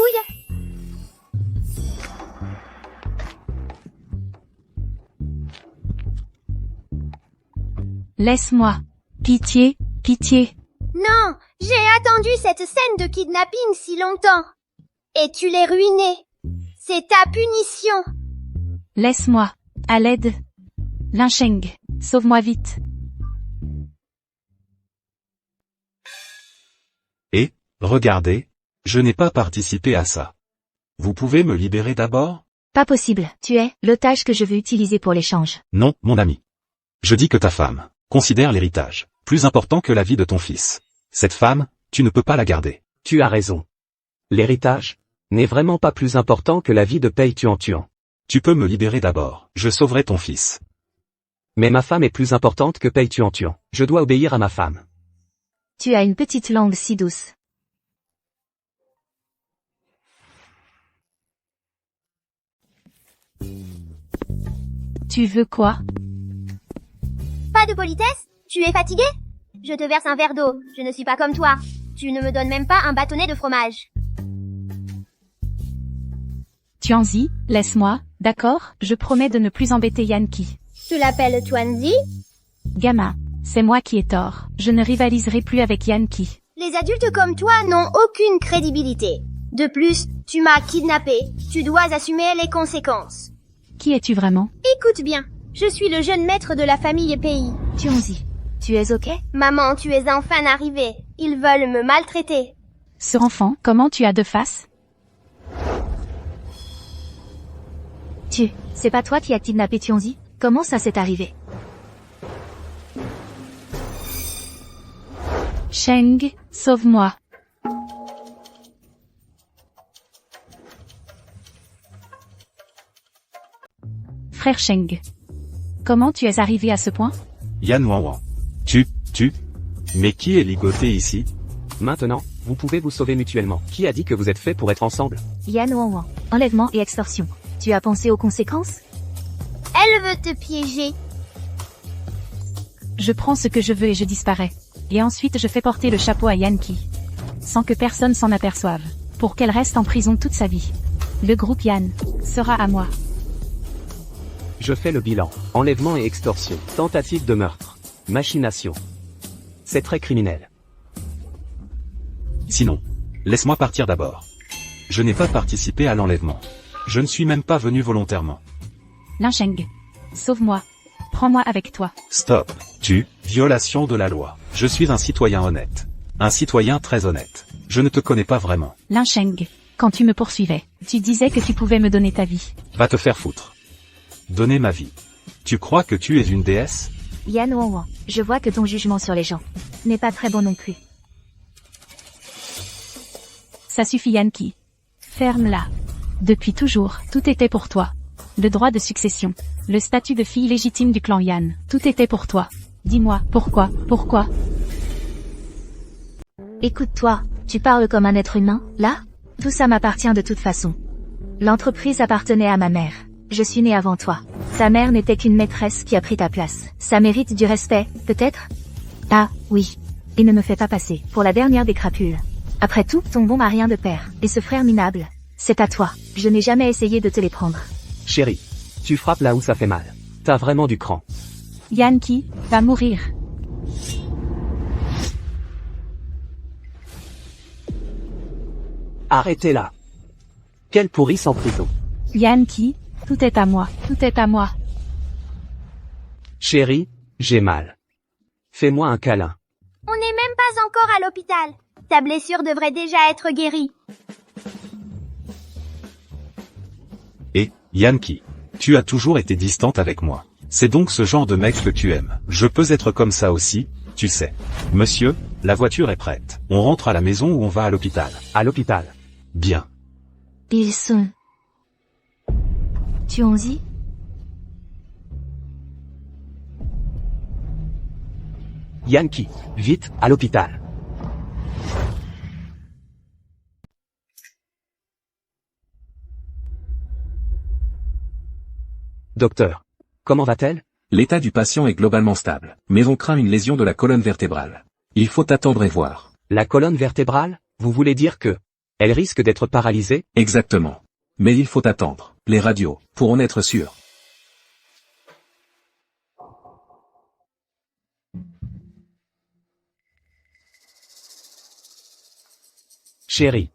Laisse-moi. Pitié, pitié. Non, j'ai attendu cette scène de kidnapping si longtemps. Et tu l'es ruinée. C'est ta punition. Laisse-moi. À l'aide. Lin Sheng, sauve-moi vite. Et, regardez, je n'ai pas participé à ça. Vous pouvez me libérer d'abord? Pas possible, tu es l'otage que je veux utiliser pour l'échange. Non, mon ami. Je dis que ta femme considère l'héritage plus important que la vie de ton fils. Cette femme, tu ne peux pas la garder. Tu as raison. L'héritage n'est vraiment pas plus important que la vie de Pei Tuan. Tu peux me libérer d'abord, je sauverai ton fils. Mais ma femme est plus importante que Pei Tuan. Je dois obéir à ma femme. Tu as une petite langue si douce. Tu veux quoi? Pas de politesse? Tu es fatigué? Je te verse un verre d'eau, je ne suis pas comme toi. Tu ne me donnes même pas un bâtonnet de fromage. Tuanzi, laisse-moi, d'accord? Je promets de ne plus embêter Yankee. Tu l'appelles Tuanzi? Gamin, c'est moi qui ai tort. Je ne rivaliserai plus avec Yankee. Les adultes comme toi n'ont aucune crédibilité. De plus, tu m'as kidnappé. Tu dois assumer les conséquences. Qui es-tu vraiment? Écoute bien, je suis le jeune maître de la famille Pei. Tuanzi, tu es ok? Maman, tu es enfin arrivée. Ils veulent me maltraiter. Ce enfant, comment tu as deux faces? C'est pas toi qui as kidnappé Tuanzi? Comment ça s'est arrivé? Sheng, sauve-moi. Frère Sheng. Comment tu es arrivé à ce point? Yan Wanwan. Mais qui est ligoté ici? Maintenant, vous pouvez vous sauver mutuellement. Qui a dit que vous êtes faits pour être ensemble? Yan Wanwan. Enlèvement et extorsion. Tu as pensé aux conséquences? Elle veut te piéger. Je prends ce que je veux et je disparais. Et ensuite je fais porter le chapeau à Yankee. Sans que personne s'en aperçoive. Pour qu'elle reste en prison toute sa vie. Le groupe Yan sera à moi. Je fais le bilan. Enlèvement et extorsion. Tentative de meurtre. Machination. C'est très criminel. Sinon, laisse-moi partir d'abord. Je n'ai pas participé à l'enlèvement. Je ne suis même pas venu volontairement. Lin Sheng. Sauve-moi. Prends-moi avec toi. Stop. Violation de la loi. Je suis un citoyen honnête. Un citoyen très honnête. Je ne te connais pas vraiment. Lin Sheng. Quand tu me poursuivais, tu disais que tu pouvais me donner ta vie. Va te faire foutre. Donner ma vie. Tu crois que tu es une déesse? Yan Wanwan, je vois que ton jugement sur les gens n'est pas très bon non plus. Ça suffit Yankee. Ferme-la. Depuis toujours, tout était pour toi. Le droit de succession, le statut de fille légitime du clan Yan, tout était pour toi. Dis-moi, pourquoi? Écoute-toi, tu parles comme un être humain, là? Tout ça m'appartient de toute façon. L'entreprise appartenait à ma mère. Je suis née avant toi. Ta mère n'était qu'une maîtresse qui a pris ta place. Ça mérite du respect, peut-être? Ah, oui. Et ne me fais pas passer pour la dernière des crapules. Après tout, ton bon m'a rien de père. Et ce frère minable, c'est à toi. Je n'ai jamais essayé de te les prendre. Chérie, tu frappes là où ça fait mal. T'as vraiment du cran. Yankee va mourir. Arrêtez-la. Quelle pourrisse en prison. Yankee, tout est à moi, tout est à moi. Chérie, j'ai mal. Fais-moi un câlin. On n'est même pas encore à l'hôpital. Ta blessure devrait déjà être guérie. Et, Yankee, tu as toujours été distante avec moi. C'est donc ce genre de mec que tu aimes. Je peux être comme ça aussi, tu sais. Monsieur, la voiture est prête. On rentre à la maison ou on va à l'hôpital? À l'hôpital. Bien. Ils sont... Tuons-y? Yankee, vite, à l'hôpital. Docteur, comment va-t-elle? L'état du patient est globalement stable, mais on craint une lésion de la colonne vertébrale. Il faut attendre et voir. La colonne vertébrale, vous voulez dire que elle risque d'être paralysée? Exactement. Mais il faut attendre. Les radios, pour en être sûr. Chérie,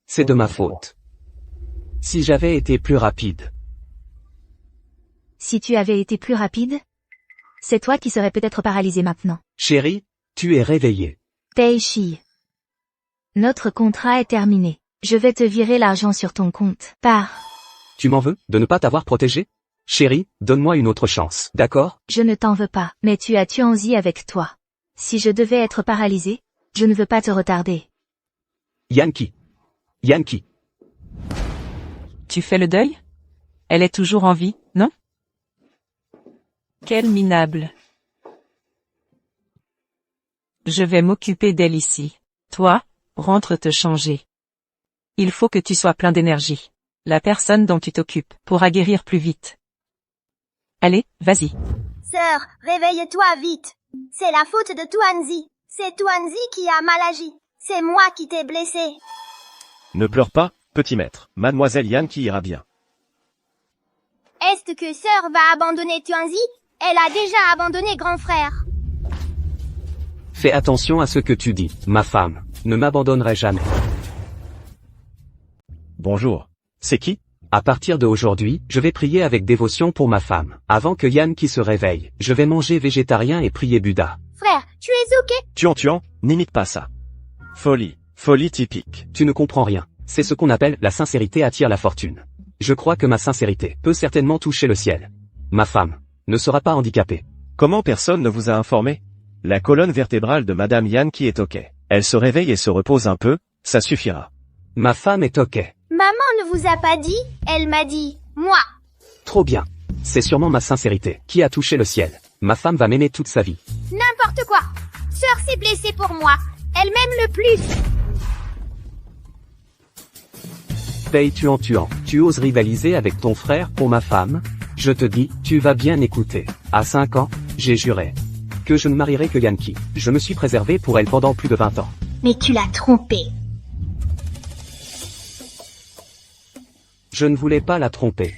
c'est de ma faute. Si j'avais été plus rapide. Si tu avais été plus rapide? C'est toi qui serais peut-être paralysé maintenant. Chérie, tu es réveillée. Teishi. Notre contrat est terminé. Je vais te virer l'argent sur ton compte. Pars. Tu m'en veux, de ne pas t'avoir protégé? Chérie, donne-moi une autre chance, d'accord? Je ne t'en veux pas, mais tu as Tuanzi avec toi. Si je devais être paralysé, je ne veux pas te retarder. Yankee. Yankee. Tu fais le deuil? Elle est toujours en vie, non? Quelle minable. Je vais m'occuper d'elle ici. Toi, rentre te changer. Il faut que tu sois plein d'énergie. La personne dont tu t'occupes pourra guérir plus vite. Allez, vas-y. Sœur, réveille-toi vite. C'est la faute de Tuanzi. C'est Tuanzi qui a mal agi. C'est moi qui t'ai blessé. Ne pleure pas, petit maître. Mademoiselle Yankee ira bien. Est-ce que sœur va abandonner Tuanzi? Elle a déjà abandonné grand frère. Fais attention à ce que tu dis, ma femme ne m'abandonnerait jamais. Bonjour. C'est qui? À partir d'aujourd'hui, je vais prier avec dévotion pour ma femme. Avant que Yankee se réveille, je vais manger végétarien et prier Bouddha. Frère, tu es ok? Tuan, n'imite pas ça. Folie. Folie typique. Tu ne comprends rien. C'est ce qu'on appelle la sincérité attire la fortune. Je crois que ma sincérité peut certainement toucher le ciel. Ma femme ne sera pas handicapée. Comment personne ne vous a informé? La colonne vertébrale de Madame Yankee est ok. Elle se réveille et se repose un peu, ça suffira. Ma femme est ok. Maman ne vous a pas dit? Elle m'a dit, moi. Trop bien. C'est sûrement ma sincérité qui a touché le ciel. Ma femme va m'aimer toute sa vie. N'importe quoi. Sœur s'est blessée pour moi. Elle m'aime le plus. Paye tuant. Tu oses rivaliser avec ton frère pour ma femme? Je te dis, tu vas bien écouter. À 5 ans, j'ai juré que je ne marierai que Yankee. Je me suis préservé pour elle pendant plus de 20 ans. Mais tu l'as trompée. Je ne voulais pas la tromper.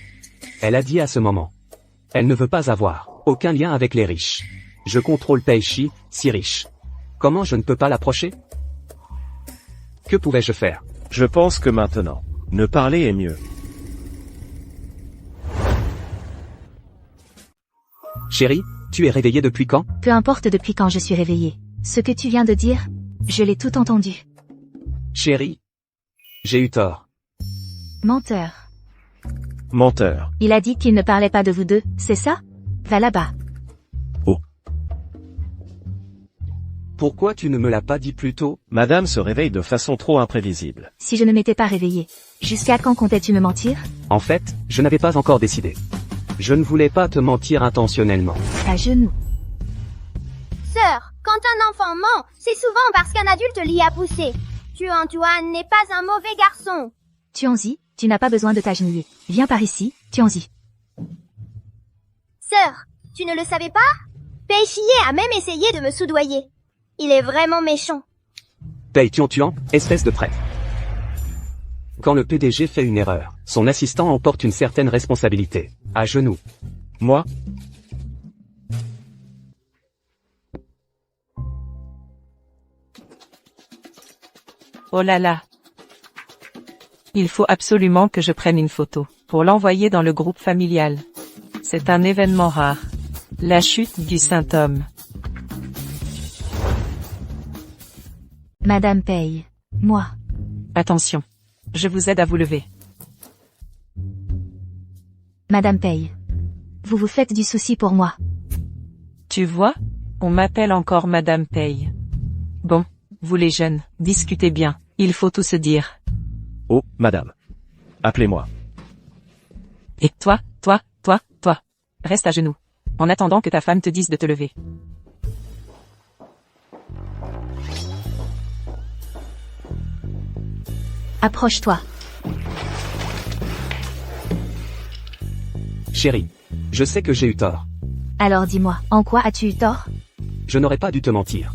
Elle a dit à ce moment. Elle ne veut pas avoir aucun lien avec les riches. Je contrôle Teishi, si riche. Comment je ne peux pas l'approcher? Que pouvais-je faire? Je pense que maintenant, ne parler est mieux. Chérie, tu es réveillée depuis quand? Peu importe depuis quand je suis réveillée. Ce que tu viens de dire, je l'ai tout entendu. Chérie, j'ai eu tort. Menteur. Menteur. Il a dit qu'il ne parlait pas de vous deux, c'est ça? Va là-bas. Oh. Pourquoi tu ne me l'as pas dit plus tôt? Madame se réveille de façon trop imprévisible. Si je ne m'étais pas réveillée, jusqu'à quand comptais-tu me mentir? En fait, je n'avais pas encore décidé. Je ne voulais pas te mentir intentionnellement. À genoux. Sœur, quand Quand un enfant ment, c'est souvent parce qu'un adulte l'y a poussé. Tuan n'est pas un mauvais garçon. Tuanzi, tu n'as pas besoin de t'agenouiller. Viens par ici, Tuanzi. Sœur, tu ne le savais pas? Pei Shiye a même essayé de me soudoyer. Il est vraiment méchant. Pei Tuan, espèce de prêtre. Quand le PDG fait une erreur, son assistant en porte une certaine responsabilité. À genoux. Moi? Oh là là. Il faut absolument que je prenne une photo, pour l'envoyer dans le groupe familial. C'est un événement rare. La chute du saint homme. Madame Pei. Moi. Attention. Je vous aide à vous lever. Madame Pei. Vous vous faites du souci pour moi. Tu vois? On m'appelle encore Madame Pei. Bon, vous les jeunes, discutez bien. Il faut tout se dire. Oh, madame. Appelez-moi. Et toi. Reste à genoux. En attendant que ta femme te dise de te lever. Approche-toi. Chérie, je sais que j'ai eu tort. Alors dis-moi, en quoi as-tu eu tort? Je n'aurais pas dû te mentir.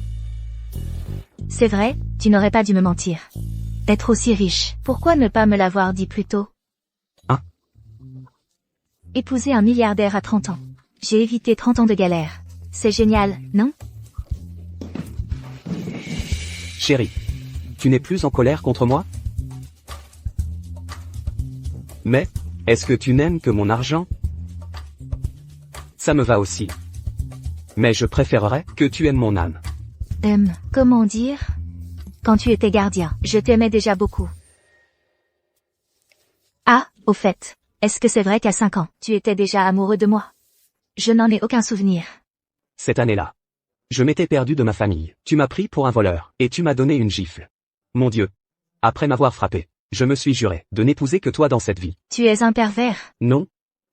C'est vrai, tu n'aurais pas dû me mentir. Être aussi riche, pourquoi ne pas me l'avoir dit plus tôt? Hein? Épouser un milliardaire à 30 ans. J'ai évité 30 ans de galère. C'est génial, non? Chérie, tu n'es plus en colère contre moi? Mais, est-ce que tu n'aimes que mon argent? Ça me va aussi. Mais je préférerais que tu aimes mon âme. Comment dire? Quand tu étais gardien, je t'aimais déjà beaucoup. Ah, au fait, est-ce que c'est vrai qu'à 5 ans, tu étais déjà amoureux de moi? Je n'en ai aucun souvenir. Cette année-là, je m'étais perdu de ma famille. Tu m'as pris pour un voleur, et tu m'as donné une gifle. Mon Dieu. Après m'avoir frappé, je me suis juré de n'épouser que toi dans cette vie. Tu es un pervers. Non.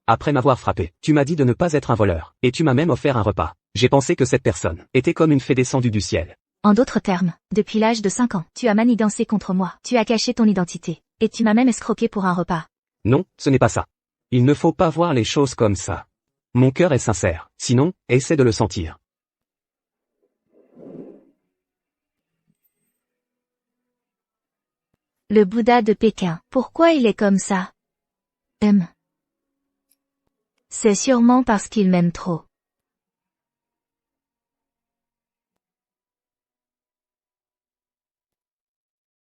Après m'avoir frappé, tu m'as dit de ne pas être un voleur, et tu m'as même offert un repas. J'ai pensé que cette personne était comme une fée descendue du ciel. En d'autres termes, depuis l'âge de 5 ans, tu as manigancé contre moi, tu as caché ton identité, et tu m'as même escroqué pour un repas. Non, ce n'est pas ça. Il ne faut pas voir les choses comme ça. Mon cœur est sincère, sinon, essaie de le sentir. Le Bouddha de Pékin, pourquoi il est comme ça? C'est sûrement parce qu'il m'aime trop.